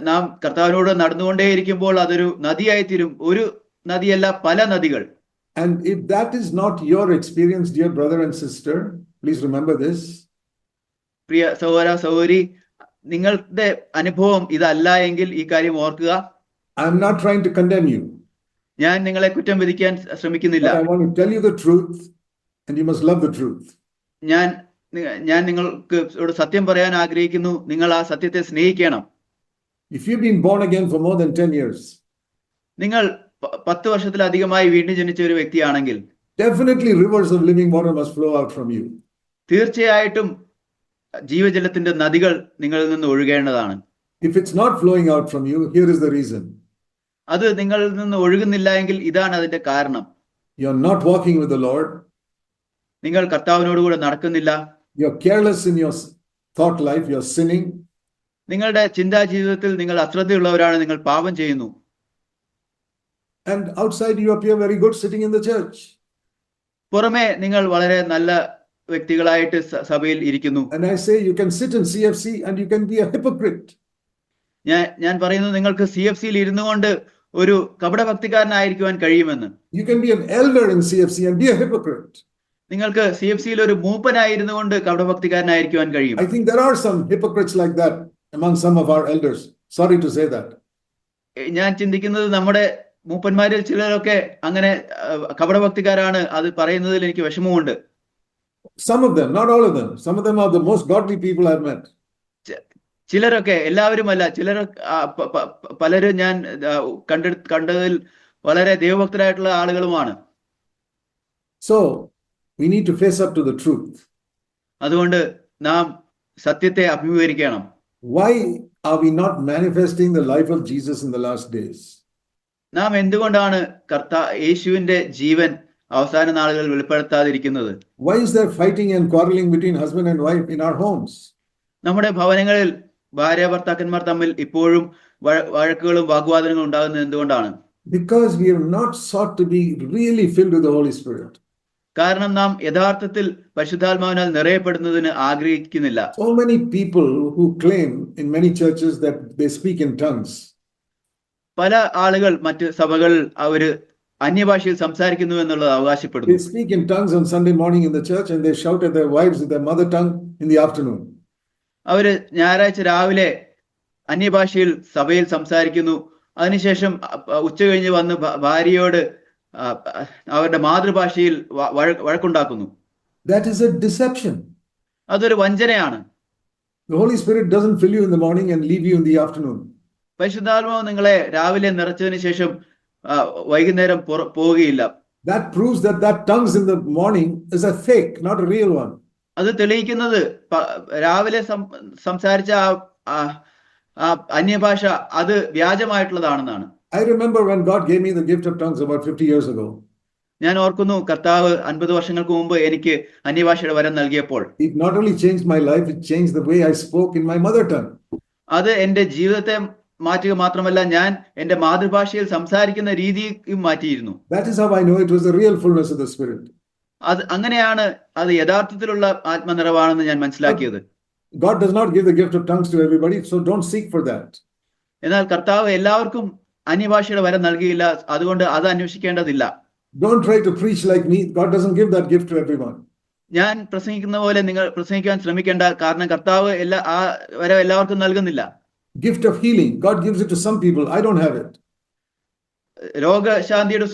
നാം കർത്താവിനോട് നടന്നുകൊണ്ടേയിരിക്കുമ്പോൾ അതൊരു നദിയായി തീരും, ഒരു നദിയല്ല, പല നദികൾ. And if that is not your experience, dear brother and sister, please remember this. പ്രിയ സഹോദര സഹോദരി, നിങ്ങളുടെ അനുഭവം ഇതല്ല എങ്കിൽ ഈ കാര്യം ഓർക്കുക. I am not trying to condemn you. ഞാൻ നിങ്ങളെ കുറ്റം വിധിക്കാൻ ശ്രമിക്കുന്നില്ല. But I want to tell you the truth, and you must love the truth. ഞാൻ നിങ്ങൾക്ക് സത്യം പറയാൻ ആഗ്രഹിക്കുന്നു. നിങ്ങൾ ആ സത്യത്തെ സ്നേഹിക്കണം. If you've been born again for more than 10 years, നിങ്ങൾ 10 വർഷത്തിലധികമായി വീണ്ടും ജനിച്ച ഒരു വ്യക്തിയാണെങ്കിൽ, definitely rivers of living water must flow out from you. തീർച്ചയായിട്ടും ജീവജലത്തിന്റെ നദികൾ നിങ്ങളിൽ നിന്ന് ഒഴുകേണ്ടതാണ്. If it's not flowing out from you, here is the reason. അത് നിങ്ങളിൽ നിന്ന് ഒഴുകുന്നില്ല എങ്കിൽ ഇതാണ് അതിന്റെ കാരണം. You're not walking with the Lord. നിങ്ങൾ കർത്താവിനോടുകൂടെ നടക്കുന്നില്ല. You're careless in your thought life. You're sinning. നിങ്ങളുടെ ചിന്താ ജീവിതത്തിൽ നിങ്ങൾ അശ്രദ്ധയുള്ളവരാണ്, നിങ്ങൾ പാപം ചെയ്യുന്നു. And outside you appear very good sitting in the church. പുറമെ നിങ്ങൾ വളരെ നല്ല വ്യക്തികളായിട്ട് സഭയിൽ ഇരിക്കുന്നു. And I say you can sit in CFC and you can be a hypocrite. ഞാൻ പറയുന്നു, നിങ്ങൾക്ക് CFCയിൽ ഇരുന്നു കൊണ്ട് ഒരു കപടഭക്തിക്കാരനായിരിക്കുവാൻ കഴിയുമെന്ന്. You can be an elder in CFC and be a hypocrite. നിങ്ങൾക്ക് CFCയിൽ ഒരു മൂപ്പനായിരുന്നു കൊണ്ട് കപടഭക്തിക്കാരനായിരിക്കുവാൻ കഴിയും. I think there are some hypocrites like that among some of our elders. Sorry to say that. ഞാൻ ചിന്തിക്കുന്നത് നമ്മുടെ മൂപ്പന്മാരിൽ ചിലരൊക്കെ അങ്ങനെ കപടഭക്തിക്കാരാണ്. അത് പറയുന്നതിൽ എനിക്ക് വിഷമമുണ്ട്. Some of them, not all of them. Some of them are the most godly people I've met. ചിലരൊക്കെ, എല്ലാവരുമല്ല, പലരും ഞാൻ കണ്ടതിൽ വളരെ ദൈവഭക്തരായിട്ടുള്ള ആളുകളുമാണ്. So we need to face up to the truth. അതുകൊണ്ട് നാം സത്യത്തെ അഭിമുഖീകരിക്കണം. Why are we not manifesting the life of Jesus in the last days? നാം എന്തുകൊണ്ടാണ് യേശുവിന്റെ ജീവൻ അവസാന നാളുകളിൽ വെളിപ്പെടുത്താതിരിക്കുന്നത്? Why is there fighting and quarreling between husband and wife in our homes? നമ്മുടെ ഭവനങ്ങളിൽ ഭാര്യ ഭർത്താക്കന്മാർ തമ്മിൽ ഇപ്പോഴും വഴക്കുകളും വാഗ്വാദങ്ങളും ഉണ്ടാകുന്നത് എന്തുകൊണ്ടാണ്? Because we have not sought to be really filled with the Holy Spirit. കാരണം നാം യഥാർത്ഥത്തിൽ പരിശുദ്ധാത്മാവിനാൽ നിറയപ്പെടുന്നതിന് ആഗ്രഹിക്കുന്നില്ല. So many people who claim in many churches that they speak in tongues. പല ആളുകൾ മറ്റ് സഭകളിൽ അവര് അന്യഭാഷയിൽ സംസാരിക്കുന്നു എന്നുള്ളത് അവകാശപ്പെടുന്നു. They speak in tongues on Sunday morning in the church and they shout at their wives with their mother tongue in the afternoon. അവര് ഞായറാഴ്ച രാവിലെ അന്യഭാഷയിൽ സഭയിൽ സംസാരിക്കുന്നു. അതിനുശേഷം ഉച്ച കഴിഞ്ഞ് വന്ന് ഭാര്യയോട് അവരുടെ മാതൃഭാഷയിൽ വഴക്കുണ്ടാക്കുന്നു. That is a deception. അതൊരു വഞ്ചനയാണ്. The Holy Spirit doesn't fill you in the morning and leave you in the afternoon. പരിശുദ്ധാത്മാവ് നിങ്ങളെ രാവിലെ നിറച്ചതിന് ശേഷം വൈകുന്നേരം പോവുകയില്ല. That proves that tongues in the morning is a fake, not a real one. അത് തെളിയിക്കുന്നത് രാവിലെ സംസാരിച്ച അന്യഭാഷ അത് വ്യാജമായിട്ടുള്ളതാണെന്നാണ്. I remember when God gave me the gift of tongues about 50 years ago. ഞാൻ ഓർക്കുന്നു കർത്താവ് 50 വർഷങ്ങൾക്ക് മുമ്പ് എനിക്ക് അന്യഭാഷയുടെ വരം നൽകിയപ്പോൾ It not only changed my life, it changed the way I spoke in my mother tongue. അത് എന്റെ ജീവിതത്തെ മാറ്റുക മാത്രമല്ല, ഞാൻ എന്റെ മാതൃഭാഷയിൽ സംസാരിക്കുന്ന രീതിയും മാറ്റിയിരുന്നു. That is how I know it was the real fullness of the Spirit. അങ്ങനെയാണ് അത് യഥാർത്ഥത്തിലുള്ള ആത്മനിറവാണെന്ന് ഞാൻ മനസ്സിലാക്കിയത്. God does not give the gift of tongues to everybody, so don't seek for that. എന്നാൽ കർത്താവ് എല്ലാവർക്കും അന്യഭാഷയുടെ വരം നൽകിയില്ല, അതുകൊണ്ട് അത് അന്വേഷിക്കേണ്ടതില്ല. Don't try to preach like me. God doesn't give that gift to everyone. ഞാൻ പ്രസംഗിക്കുന്ന പോലെ നിങ്ങൾ പ്രസംഗിക്കാൻ ശ്രമിക്കേണ്ട, കാരണം കർത്താവ് വരം എല്ലാവർക്കും നൽകുന്നില്ല. Gift of healing, God gives it to some people. I don't have it. രോഗശാന്തിയുടെ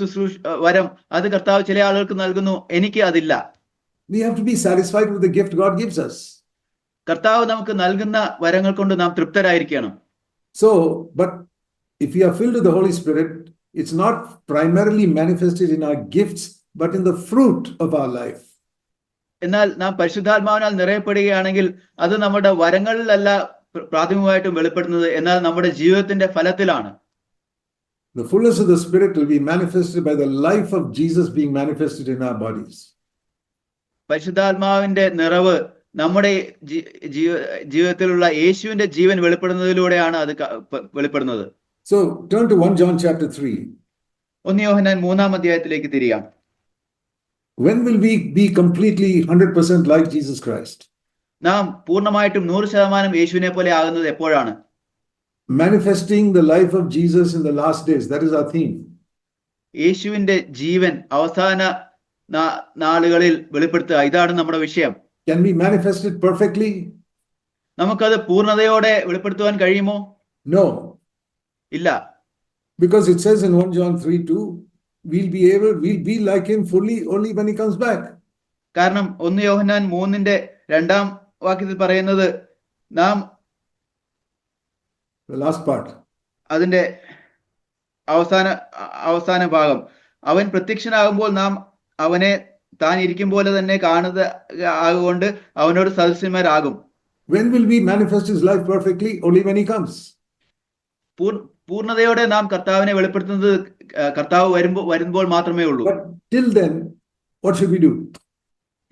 വരം അത് കർത്താവ് ചില ആളുകൾക്ക് നൽകുന്നു, എനിക്ക് അതില്ല. We have to be satisfied with the gift God gives us. കർത്താവ് നമുക്ക് നൽകുന്ന വരങ്ങൾ കൊണ്ട് നാം തൃപ്തരായിരിക്കണം. So, but if we are filled with the Holy Spirit, it's not primarily manifested in our gifts, but in the fruit of our life. എന്നാൽ നാം പരിശുദ്ധാത്മാവിനാൽ നിറയപ്പെടുകയാണെങ്കിൽ അത് നമ്മുടെ വരങ്ങളിലല്ല പ്രാഥമികമായിട്ടും വെളിപ്പെടുന്നത്, എന്നാൽ നമ്മുടെ ജീവിതത്തിന്റെ ഫലത്തിലാണ്. The fullness of the Spirit will be manifested by the life of Jesus being manifested in our bodies. പരിശുദ്ധാത്മാവിന്റെ നിറവ് നമ്മുടെ ജീവിതത്തിലുള്ള യേശുവിന്റെ ജീവൻ വെളിപ്പെടുന്നതിലൂടെയാണ് അത് വെളിപ്പെടുന്നത്. So turn to 1 John chapter 3. 1 യോഹന്നാൻ 3-ാം അധ്യായത്തിലേക്ക് തിരിയാം. When will we be completely 100% like Jesus Christ? നാം പൂർണ്ണമായിട്ടും 100% യേശുവിനെ പോലെ ആകുന്നത് എപ്പോഴാണ്? Manifesting the life of Jesus in the last days. That is our theme. യേശുവിന്റെ ജീവൻ അവസാന നാളുകളിൽ വെളിപ്പെടുത്തുക, ഇതാണ് നമ്മുടെ വിഷയം. Can we manifest it perfectly? നമുക്കത് പൂർണ്ണതയോടെ വെളിപ്പെടുത്തുവാൻ കഴിയുമോ? No. ഇല്ല. Because it says in 1 John 3:2, we'll be like him fully only when he comes back. കാരണം 1 യോഹന്നാൻ 3-ന്റെ 2-ാം വാക്യത്തിൽ പറയുന്നത് നാം The last part. അതിന്റെ അവസാന ഭാഗം, അവൻ പ്രത്യക്ഷനാകുമ്പോൾ നാം അവനെ താൻ ഇരിക്കും പോലെ തന്നെ കാണുക ആകൊണ്ട് അവനോട് സദൃശന്മാരാകും. When will we manifest his life perfectly? Only when he comes. പൂർണ്ണതയോടെ നാം കർത്താവിനെ വെളിപ്പെടുത്തുന്നത് കർത്താവ് വരുമ്പോൾ മാത്രമേ ഉള്ളൂ. But till then, what should we do?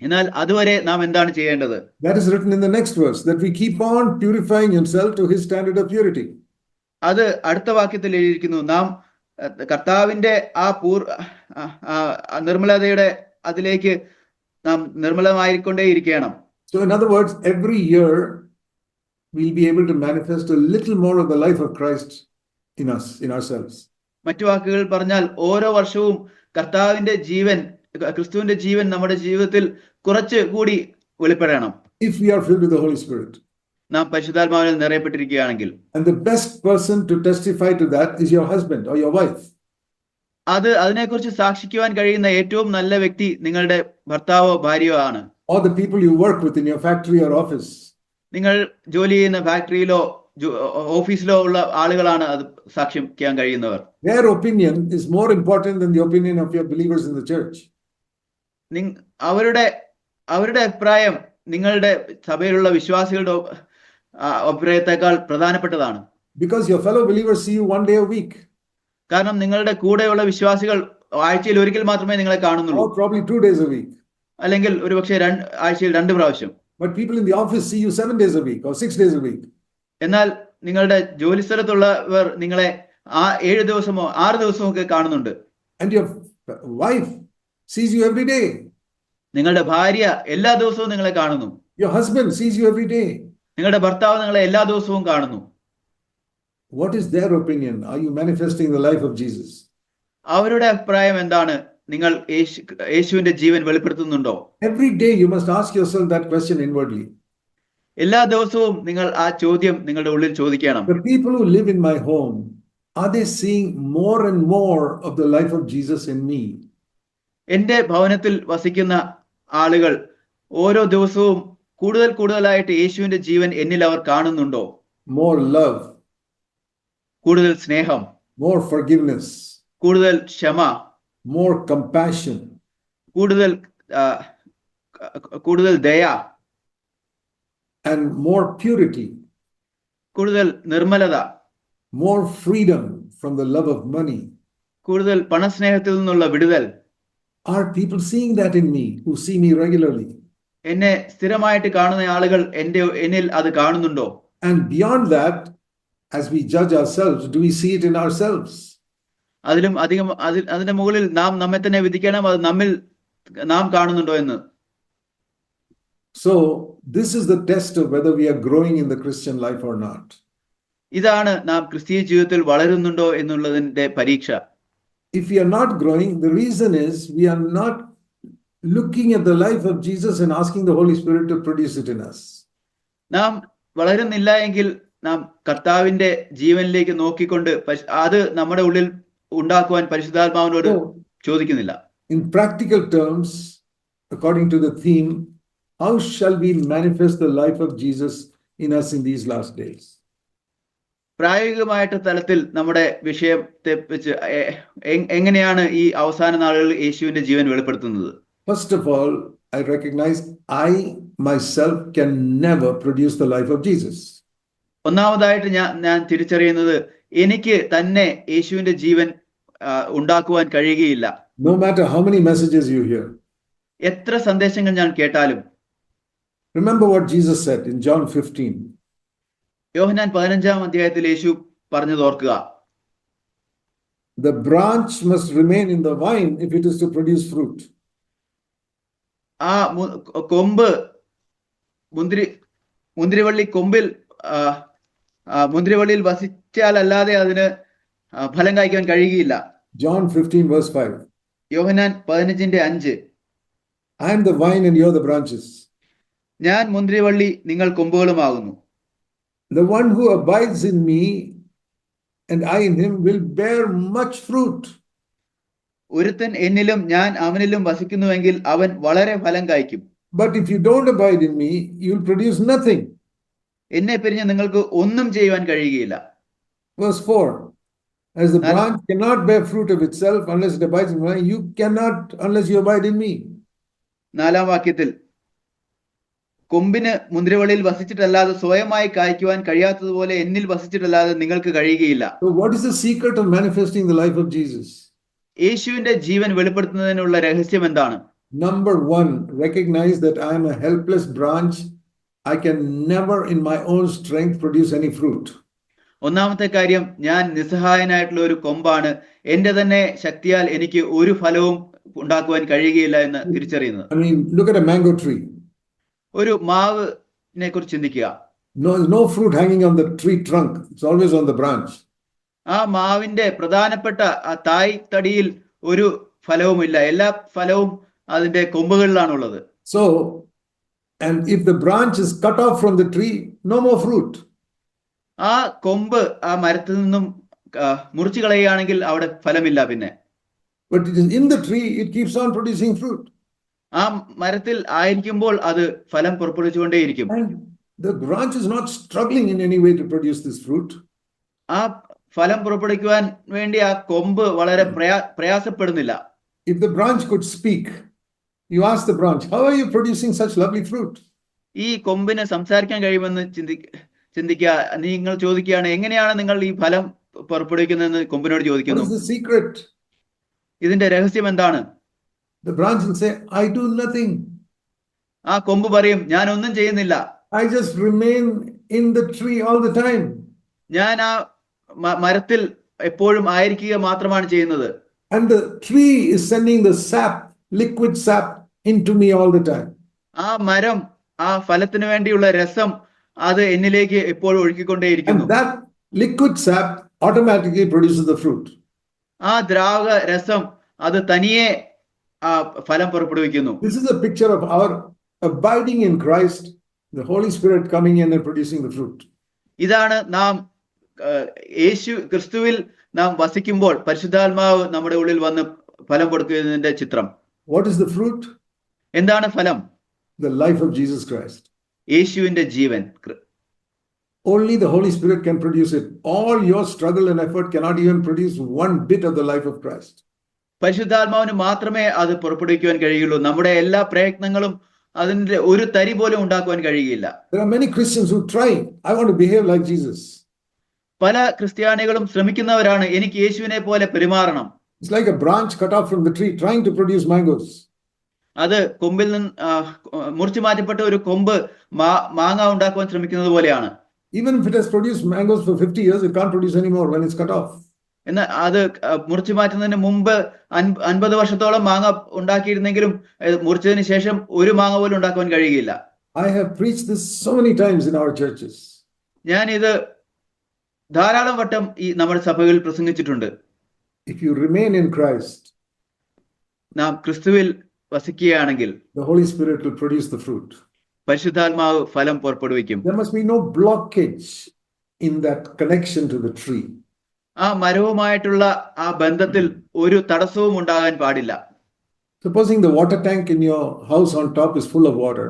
എന്നാൽ അതുവരെ നാം എന്താണ് ചെയ്യേണ്ടത്? That is written in the next verse, that we keep on purifying himself to his standard of purity. അത് അടുത്ത വാക്യത്തിൽ എഴുതിയിരിക്കുന്നു, നാം കർത്താവിന്റെ നിർമ്മലതയുടെ അതിലേക്ക് നാം നിർമ്മലമായിക്കൊണ്ടേയിരിക്കണം. So in other words, every year we'll be able to manifest a little more of the life of Christ in us, in ourselves. മറ്റു വാക്കുകൾ പറഞ്ഞാൽ ഓരോ വർഷവും ക്രിസ്തുവിന്റെ ജീവൻ നമ്മുടെ ജീവിതത്തിൽ കുറച്ച് കൂടി വെളിപ്പെടണം. If we are filled with the Holy Spirit. നാം പരിശുദ്ധാത്മാവിൽ നിറയപ്പെട്ടിരിക്കുകയാണെങ്കിൽ. And the best person to testify to that is your husband or your wife. അതിനെക്കുറിച്ച് സാക്ഷിക്കുവാൻ കഴിയുന്ന ഏറ്റവും നല്ല വ്യക്തി നിങ്ങളുടെ ഭർത്താവോ ഭാര്യയോ ആണ്. Or the people you work with in your factory or office. നിങ്ങൾ ജോലി ചെയ്യുന്ന ഫാക്ടറിയിലോ ഓഫീസിലോ ഉള്ള ആളുകളാണ് അത് സാക്ഷിക്കാൻ കഴിയുന്നവർ. Their opinion is more important than the opinion of your believers in the church. അവരുടെ അഭിപ്രായം നിങ്ങളുടെ സഭയിലുള്ള വിശ്വാസികളുടെ അഭിപ്രായത്തെക്കാൾ പ്രധാനപ്പെട്ടതാണ്. Because your fellow believers see you one day a week. കാരണം നിങ്ങളുടെ കൂടെയുള്ള വിശ്വാസികൾ ആഴ്ചയിൽ ഒരിക്കൽ മാത്രമേ നിങ്ങളെ കാണുന്നുള്ളൂ. Or probably 2 days a week. അല്ലെങ്കിൽ ഒരുപക്ഷെ ആഴ്ചയിൽ 2 പ്രാവശ്യം. But people in the office see you 7 days a week or 6 days a week. എന്നാൽ നിങ്ങളുടെ ജോലി സ്ഥലത്തുള്ളവർ നിങ്ങളെ 7 ദിവസമോ 6 ദിവസമോ ഒക്കെ കാണുന്നുണ്ട്. And your wife sees you every day. നിങ്ങളുടെ ഭാര്യ എല്ലാ ദിവസവും നിങ്ങളെ കാണുന്നു. Your husband sees you every day. നിങ്ങളുടെ ഭർത്താവ് നിങ്ങളെ എല്ലാ ദിവസവും കാണുന്നു. What is their opinion? Are you manifesting the life of Jesus? അവരുടെ അഭിപ്രായം എന്താണ്? നിങ്ങൾ യേശുവിന്റെ ജീവൻ വെളിപ്പെടുത്തുന്നുണ്ടോ? Every day you must ask yourself that question inwardly. എല്ലാ ദിവസവും നിങ്ങൾ ആ ചോദ്യം നിങ്ങളുടെ ഉള്ളിൽ ചോദിക്കണം. The people who live in my home, are they seeing more and more of the life of Jesus in me? എന്റെ ഭവനത്തിൽ വസിക്കുന്ന ആളുകൾ ഓരോ ദിവസവും കൂടുതലായിട്ട് യേശുവിന്റെ ജീവൻ എന്നിൽ അവർ കാണുന്നുണ്ടോ? More love, കൂടുതൽ സ്നേഹം, more forgiveness, കൂടുതൽ ക്ഷമ, more compassion, കൂടുതൽ ദയ, and more purity, കൂടുതൽ നിർമ്മലത, more freedom from the love of money. കൂടുതൽ പണസ്നേഹത്തിൽ നിന്നുള്ള വിടുതൽ. Are people seeing that in me who see me regularly? എന്നെ സ്ഥിരമായിട്ട് കാണുന്ന ആളുകൾ എന്നിൽ അത് കാണുന്നുണ്ടോ? And beyond that, as we judge ourselves, do we see it in ourselves? അതിലും അധികം അതിന്റെ മുകളിൽ നാം നമ്മെ തന്നെ വിധിക്കണം, അത് നമ്മിൽ നാം കാണുന്നുണ്ടോ എന്ന്. So this is the test of whether we are growing in the Christian life or not. ഇതാണ് നാം ക്രിസ്തീയ ജീവിതത്തിൽ വളരുന്നുണ്ടോ എന്നുള്ളതിന്റെ പരീക്ഷ. If we are not growing, the reason is we are not looking at the life of Jesus and asking the Holy Spirit to produce it in us. നാം വളരുന്നില്ല എങ്കിൽ നാം കർത്താവിന്റെ ജീവനിലേക്ക് നോക്കിക്കൊണ്ട് അത് നമ്മുടെ ഉള്ളിൽ ഉണ്ടാക്കുവാൻ പരിശുദ്ധാത്മാവിനോട് ചോദിക്കുന്നില്ല. In practical terms, according to the theme, how shall we manifest the life of Jesus in us in these last days? പ്രായോഗികമായിട്ട് തലത്തിൽ നമ്മുടെ വിഷയത്തെ വെച്ച് എങ്ങനെയാണ് ഈ അവസാന നാളുകളിൽ യേശുവിന്റെ ജീവൻ വെളിപ്പെടുത്തുന്നത്? First of all, I recognize I myself can never produce the life of Jesus. ഒന്നാമതായിട്ട് ഞാൻ തിരിച്ചറിയുന്നത് എനിക്ക് തന്നെ യേശുവിന്റെ ജീവൻ ഉണ്ടാക്കുവാൻ കഴിയുകയില്ല. No matter how many messages you hear. എത്ര സന്ദേശങ്ങൾ ഞാൻ കേട്ടാലും. Remember what Jesus said in John 15. യോഹന്നാൻ 15-ാം അധ്യായത്തിൽ യേശു പറഞ്ഞത് ഓർക്കുക. The branch must remain in the vine if it is to produce fruit. ആ കൊമ്പ് മുന്തിരിവള്ളി കൊമ്പിൽ മുന്തിരിവള്ളിയിൽ വസിച്ചാലല്ലാതെ അതിന് ഫലം കായ്ക്കാൻ കഴിയുകയില്ല. John 15 verse 5. Yohannan 15:5. I am the vine and you are the branches. ഞാൻ മുന്തിരിവള്ളി, നിങ്ങൾ കൊമ്പുകളുമാകുന്നു. The one who abides in me and I in him will bear much fruit. ഒരുത്തൻ എന്നിലും ഞാൻ അവനിലും വസിക്കുന്നുവെങ്കിൽ അവൻ വളരെ ഫലം കായ്ക്കും. But if you don't abide in me, you will produce nothing. എന്നെ പിരിഞ്ഞ് നിങ്ങൾക്ക് ഒന്നും ചെയ്യുവാൻ കഴിയുകയില്ല. Verse 4. As the branch cannot bear fruit of itself unless it abides in me, you cannot unless you abide in me. 4-ാം വാക്യത്തിൽ കൊമ്പിന് മുന്തിരിവള്ളിയിൽ വസിച്ചിട്ടല്ലാതെ സ്വയമായി കായ്ക്കുവാൻ കഴിയാത്തതുപോലെ എന്നിൽ വസിച്ചിട്ടല്ലാതെ നിങ്ങൾക്ക് കഴിയുകയില്ല. So what is the secret of manifesting the life of Jesus? യേശുവിന്റെ ജീവൻ വെളിപ്പെടുത്തുന്നതിനുള്ള രഹസ്യം എന്താണ്? Number 1, recognize that I am a helpless branch. I can never in my own strength produce any fruit. ഒന്നാമത്തെ കാര്യം, ഞാൻ നിസ്സഹായനായിട്ടുള്ള ഒരു കൊമ്പാണ്. എന്റെ തന്നെ ശക്തിയാൽ എനിക്ക് ഒരു ഫലവും ഉണ്ടാക്കുവാൻ കഴിയുകയില്ല എന്ന് തിരിച്ചറിയുന്നത്. I mean, look at a mango tree. ഒരു മാവിനെ കുറിച്ച് ചിന്തിക്കുക. No fruit hanging on the tree trunk. It's always on the branch. ആ മാവിന്റെ പ്രധാനപ്പെട്ട ആ തായ് തടിയിൽ ഒരു ഫലവുമില്ല. എല്ലാ ഫലവും അതിന്റെ കൊമ്പുകളിലാണുള്ളത്. So, and if the branch is cut off from the tree, no more fruit. ആ കൊമ്പ് ആ മരത്തിൽ നിന്നും മുറിച്ചു കളയുകയാണെങ്കിൽ അവിടെ ഫലമില്ല പിന്നെ. But it is in the tree, it keeps on producing fruit. ആ മരത്തിൽ ആയിരിക്കുമ്പോൾ അത് ഫലം പുറപ്പെടുവിച്ചുകൊണ്ടേയിരിക്കും. And The branch is not struggling in any way to produce this fruit. ആ ഫലം പുറപ്പെടുവിക്കുവാൻ വേണ്ടി ആ കൊമ്പ് വളരെ പ്രയാസപ്പെടുന്നില്ല. If the branch could speak, you ask the branch, how are you producing such lovely fruit? ഈ കൊമ്പിന് സംസാരിക്കാൻ കഴിയുമെന്ന് ചിന്തിക്കുക. നിങ്ങൾ ചോദിക്കുകയാണ്, എങ്ങനെയാണ് നിങ്ങൾ ഈ ഫലം പുറപ്പെടുവിക്കുന്നതെന്ന് കൊമ്പിനോട് What ചോദിക്കുന്നു. is the secret? ഇതിന്റെ രഹസ്യം എന്താണ്? The branch will say, I do nothing. ആ കൊമ്പ് പറയും, ഞാൻ ഒന്നും ചെയ്യുന്നില്ല, I just remain in the tree all the time. ഞാൻ ആ മരത്തിൽ എപ്പോഴും ആയിരിക്കുക മാത്രമാണ് ചെയ്യുന്നത്. And the tree is sending the sap, liquid sap, into me all the time. ആ മരം ആ ഫലത്തിന് വേണ്ടിയുള്ള രസം അത് എന്നിലേക്ക് എപ്പോഴും ഒഴുക്കിക്കൊണ്ടേയിരിക്കുന്നു. And that liquid sap automatically produces the fruit. ആ ദ്രാവക രസം അത് തനിയെ ആ ഫലം പുറപ്പെടുവിക്കുന്നു. This is a picture of our abiding in Christ, the Holy Spirit coming in and producing the fruit. ഇതാണ് നാം ക്രിസ്തുവിൽ നാം വസിക്കുമ്പോൾ പരിശുദ്ധാത്മാവ് നമ്മുടെ ഉള്ളിൽ വന്ന് ഫലം കൊടുക്കുന്നതിന്റെ ചിത്രം. What is the fruit? എന്താണ് ഫലം? The life of Jesus Christ. യേശുവിന്റെ ജീവൻ. Only the Holy Spirit can produce it. All your struggle and effort cannot even produce one bit of the life of Christ. പരിശുദ്ധാത്മാവിന് മാത്രമേ അത് പുറപ്പെടുവിക്കുവാൻ കഴിയുള്ളൂ. നമ്മുടെ എല്ലാ പ്രയത്നങ്ങളും അതിന്റെ ഒരു തരി പോലും ഉണ്ടാക്കുവാൻ കഴിയില്ല. There are many Christians who try, I want to behave like Jesus. പല ക്രിസ്ത്യാനികളും ശ്രമിക്കുന്നവരാണ്, എനിക്ക് യേശുവിനെ പോലെ പെരുമാറണം. It's like a branch cut off from the tree trying to produce mangoes. അത് കൊമ്പിൽ നിന്ന് മുറിച്ചു മാറ്റപ്പെട്ട ഒരു കൊമ്പ് മാങ്ങ ഉണ്ടാക്കുവാൻ ശ്രമിക്കുന്നത് പോലെയാണ്. Even if it has produced mangoes for 50 years, it can't produce anymore when it's cut off. എന്നാൽ അത് മുറിച്ചു മാറ്റുന്നതിന് മുമ്പ് 50 വർഷത്തോളം മാങ്ങ ഉണ്ടാക്കിയിരുന്നെങ്കിലും മുറിച്ചതിന് ശേഷം ഒരു മാങ്ങ പോലും ഉണ്ടാക്കുവാൻ കഴിയുകയില്ല. I have preached this so many times in our churches. ഞാൻ ഇത് ധാരാളം വട്ടം ഈ നമ്മുടെ സഭകളിൽ പ്രസംഗിച്ചിട്ടുണ്ട്. If you remain in Christ, നാം ക്രിസ്തുവിൽ വസിക്കുകയാണെങ്കിൽ the Holy Spirit will produce the fruit. പരിശുദ്ധാത്മാവ് ഫലം പുറപ്പെടുവിക്കും. There must be no blockage in that connection to the tree. ആ മരവുമായിട്ടുള്ള ആ ബന്ധത്തിൽ ഒരു തടസ്സവും ഉണ്ടാകാൻ പാടില്ല. Supposing the water tank in your house on top is full of water.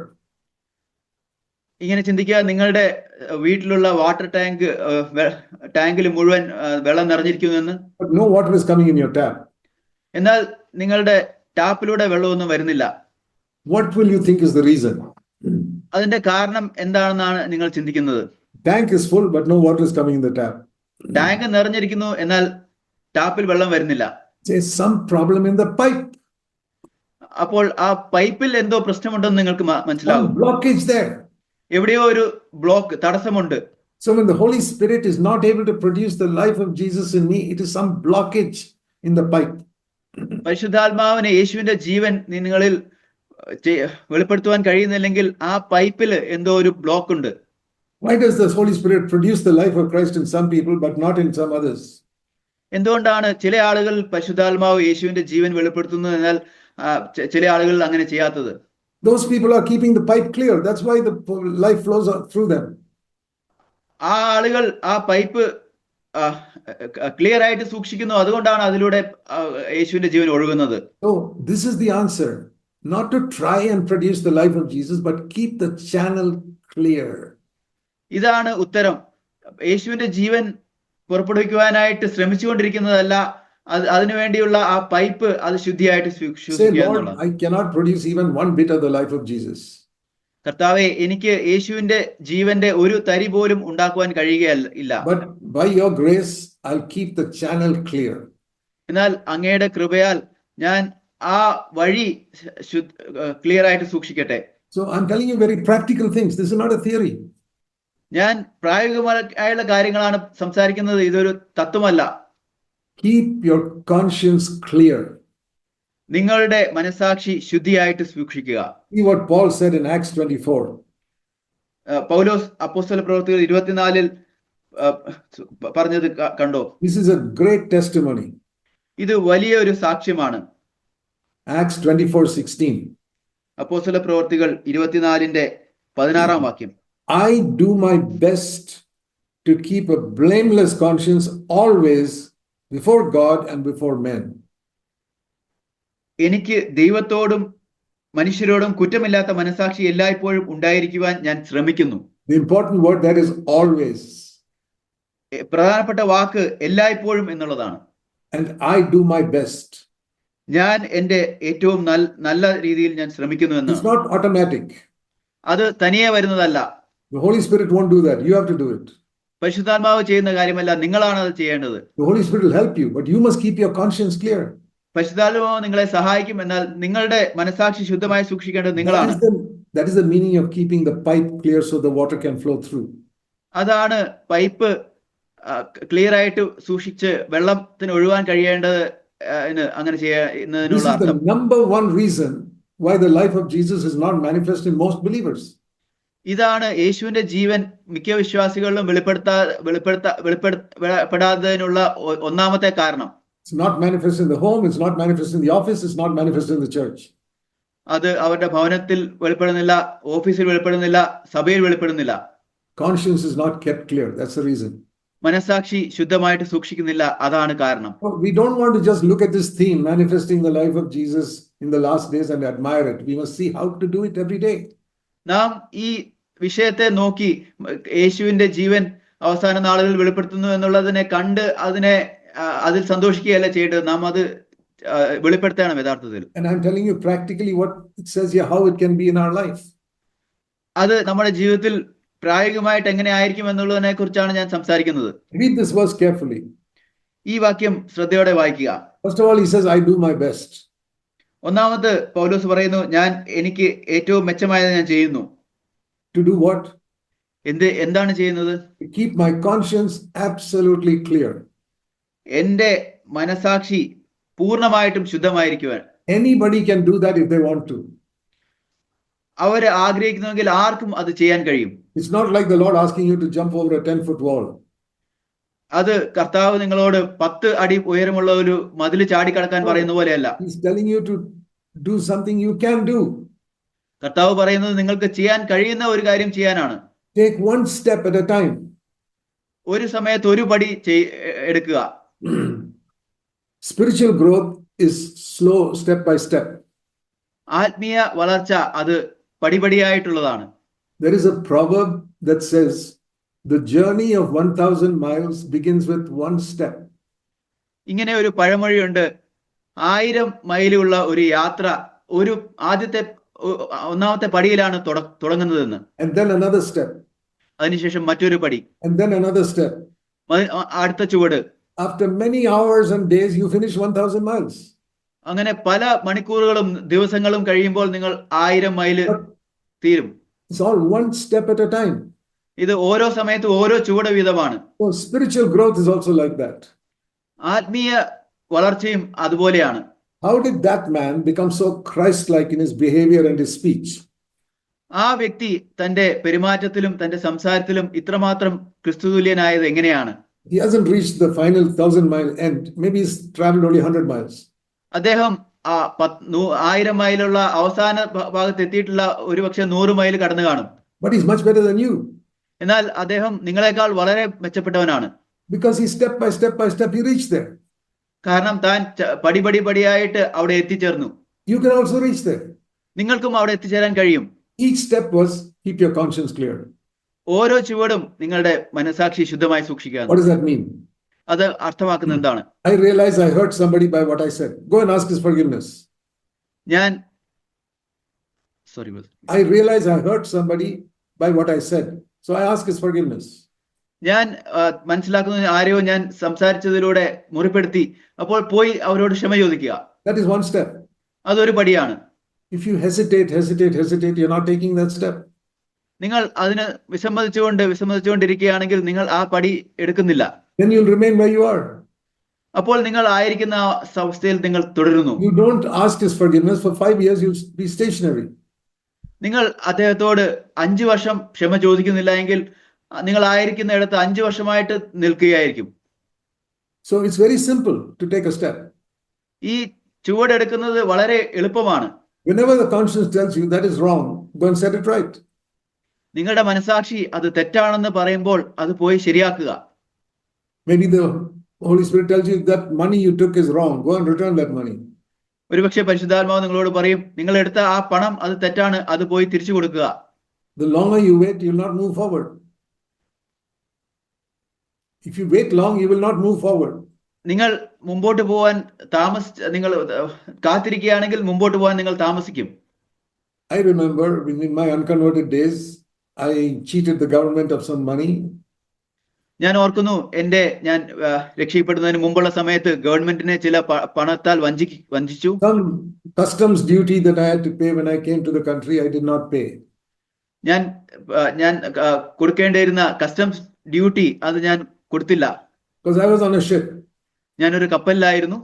ഇങ്ങനെ ചിന്തിക്കുക, നിങ്ങളുടെ വീട്ടിലുള്ള വാട്ടർ ടാങ്കിൽ മുഴുവൻ വെള്ളം നിറഞ്ഞിരിക്കുമെന്ന്. But no water is coming in your tap. എന്നാൽ നിങ്ങളുടെ ടാപ്പിലൂടെ വെള്ളമൊന്നും വരുന്നില്ല. What will you think is the reason? അതിന്റെ കാരണം എന്താണെന്നാണ് നിങ്ങൾ ചിന്തിക്കുന്നത്? Tank is full, but no water is coming in the tap. Tank നിറഞ്ഞിരിക്കുന്നു, എന്നാൽ ടാപ്പിൽ വെള്ളം വരുന്നില്ല. There's some problem in the pipe. അപ്പോൾ ആ പൈപ്പിൽ എന്തോ പ്രശ്നമുണ്ടെന്ന് നിങ്ങൾക്ക് മനസ്സിലാകും. Some blockage there. എവിടെയോ ഒരു block, തടസ്സമുണ്ട്. So when the Holy Spirit is not able to produce the life of Jesus in me, it is some blockage in the pipe. പരിശുദ്ധാത്മാവിനെ, യേശുവിന്റെ ജീവൻ നിങ്ങളിൽ വെളിപ്പെടുത്തുവാൻ കഴിയുന്നില്ലെങ്കിൽ ആ പൈപ്പിൽ എന്തോ ഒരു ബ്ലോക്ക് ഉണ്ട്. Why does the Holy Spirit produce the life of Christ in some people but not in some others? എന്തുകൊണ്ടാണ് ചില ആളുകൾ പരിശുദ്ധാത്മാവ് യേശുവിന്റെ ജീവൻ വെളിപ്പെടുത്തുന്നത്, എന്നാൽ ചില ആളുകൾ അങ്ങനെ ചെയ്യാത്തത്? Those people are keeping the pipe clear. That's why the life flows through them. ആ ആളുകൾ ആ പൈപ്പ് ക്ലിയർ ആയിട്ട് സൂക്ഷിക്കുന്നു, അതുകൊണ്ടാണ് അതിലൂടെ യേശുവിന്റെ ജീവൻ ഒഴുകുന്നത്. So this is the answer. Not to try and produce the life of Jesus, but keep the channel clear. ഇതാണ് ഉത്തരം. യേശുവിന്റെ ജീവൻ പുറപ്പെടുവിക്കുവാനായിട്ട് ശ്രമിച്ചുകൊണ്ടിരിക്കുന്നതല്ല, അതിനുവേണ്ടിയുള്ള ആ പൈപ്പ് അത് ശുദ്ധിയായിട്ട് Say, Lord, I cannot produce even one bit of the life of Jesus. കർത്താവേ, എനിക്ക് യേശുവിന്റെ ജീവന്റെ ഒരു തരി പോലും ഉണ്ടാക്കുവാൻ കഴിയുകയില്ല. But by your grace, I'll keep the channel clear. എന്നാൽ അങ്ങയുടെ കൃപയാൽ ഞാൻ ആ വഴി ക്ലിയർ ആയിട്ട് സൂക്ഷിക്കട്ടെ. So I'm telling you very practical things. This is not a theory. ഞാൻ പ്രായോഗികമായുള്ള കാര്യങ്ങളാണ് സംസാരിക്കുന്നത്, ഇതൊരു തത്വമല്ല. Keep your conscience clear. നിങ്ങളുടെ മനസാക്ഷി ശുദ്ധിയായിട്ട് സൂക്ഷിക്കുക. See what Paul said in Acts 24. പൗലോസ് അപ്പോസ്തല പ്രവൃത്തികൾ 24 പറഞ്ഞത് കണ്ടോ? This is a great testimony. ഇത് വലിയൊരു സാക്ഷ്യമാണ്. Acts 24:16. അപ്പോസ്തല പ്രവൃത്തികൾ 24:16 വാക്യം. I do my best to keep a blameless conscience always before God and before men. എനിക്ക് ദൈവത്തോടും മനുഷ്യരോടും കുറ്റമില്ലാത്ത മനസാക്ഷി എല്ലായ്പ്പോഴും ഉണ്ടായിരിക്കുവാൻ ഞാൻ ശ്രമിക്കുന്നു. The important word there is always. പ്രധാനപ്പെട്ട വാക്ക് എല്ലായ്പ്പോഴും എന്നുള്ളതാണ്. And I do my best. ഞാൻ എൻ്റെ ഏറ്റവും നല്ല രീതിയിൽ ഞാൻ ശ്രമിക്കുന്നു It's എന്നാണ്. not automatic. അത് തനിയെ വരുന്നതല്ല. The Holy Spirit won't do that. You have to do it. പരിശുദ്ധാത്മാവ് ചെയ്യുന്ന കാര്യമല്ല, നിങ്ങളാണ് അത് ചെയ്യേണ്ടത്. The Holy Spirit will help you, but you must keep your conscience clear. പരിശുദ്ധാത്മാവ് നിങ്ങളെ സഹായിക്കും, എന്നാൽ നിങ്ങളുടെ മനസാക്ഷി ശുദ്ധമായി സൂക്ഷിക്കേണ്ടത് നിങ്ങളാണ്. That is the meaning of keeping the pipe clear so the water can flow through. അതാണ് പൈപ്പ് ക്ലിയർ ആയിട്ട് സൂക്ഷിച്ച് വെള്ളത്തിന് ഒഴുകാൻ കഴിയേണ്ടത് അങ്ങനെ ചെയ്യുന്നതിനുള്ള This is the അർത്ഥം. number one reason why the life of Jesus is not manifest in most believers. ഇതാണ് യേശുവിന്റെ ജീവൻ മിക്ക വിശ്വാസികളിലും വെളിപ്പെടാത്തതിനുള്ള ഒന്നാമത്തെ കാരണം. It's not manifest in the home, it's not manifest in the office, it's not manifest in the church. അത് അവരുടെ ഭവനത്തിൽ വെളിപ്പെടുന്നില്ല, ഓഫീസിൽ വെളിപ്പെടുന്നില്ല, സഭയിൽ വെളിപ്പെടുന്നില്ല. Conscience is not kept clear. That's the reason. മനസാക്ഷി ശുദ്ധമായിട്ട് സൂക്ഷിക്കുന്നില്ല, അതാണ് കാരണം. We don't want to just look at this theme, manifesting the life of Jesus in the last days, and admire it. We must see how to do it every day. നാം ഈ വിഷയത്തെ നോക്കി യേശുവിന്റെ ജീവൻ അവസാന നാളുകളിൽ വെളിപ്പെടുത്തുന്നു എന്നുള്ളതിനെ കണ്ട് അതിൽ സന്തോഷിക്കുകയല്ല ചെയ്യേണ്ടത്, നാം അത് വെളിപ്പെടുത്തണം യഥാർത്ഥത്തിൽ. And I'm telling you practically what it says here, how it can be in our life. അത് നമ്മുടെ ജീവിതത്തിൽ പ്രായോഗികമായിട്ട് എങ്ങനെ ആയിരിക്കും എന്നുള്ളതിനെ കുറിച്ചാണ് ഞാൻ സംസാരിക്കുന്നത്. Read this verse carefully. ഈ വാക്യം ശ്രദ്ധയോടെ വായിക്കുക. First of all, he says, I do my best. ഒന്നാമത് പൗലോസ് പറയുന്നു, എനിക്ക് ഏറ്റവും മെച്ചമായത് ഞാൻ ചെയ്യുന്നു. To do what? എന്താണ് ചെയ്യുന്നത്? To keep my conscience absolutely clear. എന്റെ മനസാക്ഷി പൂർണ്ണമായിട്ടും ശുദ്ധമായിരിക്കുവാൻ. Anybody can do that if they want to. അവര് ആഗ്രഹിക്കുന്നുവെങ്കിൽ ആർക്കും അത് ചെയ്യാൻ കഴിയും. It's not like the Lord asking you to jump over a 10-foot wall. അത് കർത്താവ് നിങ്ങളോട് 10 അടി ഉയരമുള്ള ഒരു മതിൽ ചാടിക്കടക്കാൻ പറയുന്ന പോലെയല്ല. He's telling you to do something you can do. കർത്താവ് പറയുന്നത് നിങ്ങൾക്ക് ചെയ്യാൻ കഴിയുന്ന ഒരു കാര്യം ചെയ്യാനാണ്. Take one step at a time. ഒരു സമയത്ത് ഒരു പടി എടുക്കുക. Spiritual growth is slow, step by step. ആത്മീയ വളർച്ച അത് പടിപടിയായിട്ടുള്ളതാണ്. There is a proverb that says, the journey of 1,000 miles begins with one step. ഇങ്ങനെ ഒരു പഴമൊഴിയുണ്ട്, 1000 മൈലുള്ള ഒരു യാത്ര ഒന്നാമത്തെ പടിയിലാണ് തുടങ്ങുന്നതെന്ന്. And then another step. അതിനുശേഷം മറ്റൊരു പടി. And then another step. അടുത്ത ചുവട്. After many hours and days, you finish 1,000 miles. അങ്ങനെ പല മണിക്കൂറുകളും ദിവസങ്ങളും കഴിയുമ്പോൾ നിങ്ങൾ 1000 മൈൽ തീരും. It's all one step at a time. ഇത് ഓരോ സമയത്തും ഓരോ ചുവട് വീതമാണ്. So spiritual growth is also like that. ആത്മീയ വളർച്ചയും അതുപോലെയാണ്. How did that man become so Christ-like in his behavior and his speech? ആ വ്യക്തി തന്റെ പെരുമാറ്റത്തിലും തന്റെ സംസാരത്തിലും ഇത്രമാത്രം ക്രിസ്തുതുല്യനായത് എങ്ങനെയാണ്? He hasn't reached the final 1,000-mile end. Maybe he's traveled only 100 miles. അദ്ദേഹം 1000 മൈലുള്ള അവസാന ഭാഗത്ത് എത്തിയിട്ടുള്ള ഒരുപക്ഷെ 100 മൈൽ കടന്നു കാണും. But he's much better than you. എന്നാൽ അദ്ദേഹം നിങ്ങളെക്കാൾ വളരെ മെച്ചപ്പെട്ടവനാണ്. Because he step by step he reached there. കാരണം താൻ പടിയായിട്ട് അവിടെ എത്തിച്ചേർന്നു. You can also reach there. നിങ്ങൾക്കും അവിടെ എത്തിച്ചേരാൻ കഴിയും. Each step was keep your conscience clear. ഓരോ ചുവടും നിങ്ങളുടെ മനസാക്ഷി ശുദ്ധമായി സൂക്ഷിക്കുക. What does that mean? അത് അർത്ഥമാക്കുന്നത് എന്താണ്? I realize I hurt somebody by what I said. Go and ask his forgiveness. I realize I hurt somebody by what I said. So I ask his forgiveness. ഞാൻ മനസ്സിലാക്കുന്നത് ആരെയോ ഞാൻ സംസാരിച്ചതിലൂടെ മുറിപ്പെടുത്തി, അപ്പോൾ പോയി അവരോട് ക്ഷമ ചോദിക്കുക. That is one step. അതൊരു പടിയാണ്. If you hesitate, you're not taking that step. നിങ്ങൾ അതിന് വിസമ്മതിച്ചുകൊണ്ടിരിക്കുകയാണെങ്കിൽ നിങ്ങൾ ആ പടി എടുക്കുന്നില്ല. Then you'll remain where you are. അപ്പോൾ നിങ്ങൾ ആയിരിക്കുന്ന അവസ്ഥയിൽ നിങ്ങൾ തുടരുന്നു. You don't ask his forgiveness for 5 years, you'll be stationary. നിങ്ങൾ അദ്ദേഹത്തോട് 5 വർഷം ക്ഷമ ചോദിക്കുന്നില്ല എങ്കിൽ നിങ്ങൾ ആയിരിക്കുന്ന ഇടത്ത് 5 വർഷമായിട്ട് നിൽക്കുകയായിരിക്കും. So it's very simple to take a step. ഈ ചുവടെടുക്കുന്നത് വളരെ എളുപ്പമാണ്. Whenever the conscience tells you that is wrong, go and set it right. നിങ്ങളുടെ മനസാക്ഷി അത് തെറ്റാണെന്ന് പറയുമ്പോൾ അത് പോയി ശരിയാക്കുക. Maybe the Holy Spirit tells you that money you took is wrong, go and return that money. ഒരുപക്ഷെ പരിശുദ്ധാത്മാവ് നിങ്ങളോട് പറയും, നിങ്ങൾ എടുത്ത ആ പണം അത് തെറ്റാണ്, അത് പോയി തിരിച്ചു കൊടുക്കുക. the longer you wait, you will not move forward. If you wait long, you will not move forward. നിങ്ങൾ മുമ്പോട്ട് പോവാൻ നിങ്ങൾ കാത്തിരിക്കുകയാണെങ്കിൽ മുമ്പോട്ട് പോകാൻ നിങ്ങൾ താമസിക്കും. I remember in my unconverted days, I cheated the government of some money. ഞാൻ ഓർക്കുന്നു ഞാൻ രക്ഷപ്പെടുന്നതിന് മുമ്പുള്ള സമയത്ത് ഗവൺമെന്റിനെ ചില പണത്താൽ വഞ്ചിച്ചു. Some customs duty that I had to pay when I came to the country, I did not pay. ഞാൻ കൊടുക്കേണ്ടിയിരുന്ന customs duty അത് ഞാൻ കൊടുത്തില്ല. Because I was on a ship. ഞാനൊരു കപ്പലിലായിരുന്നു.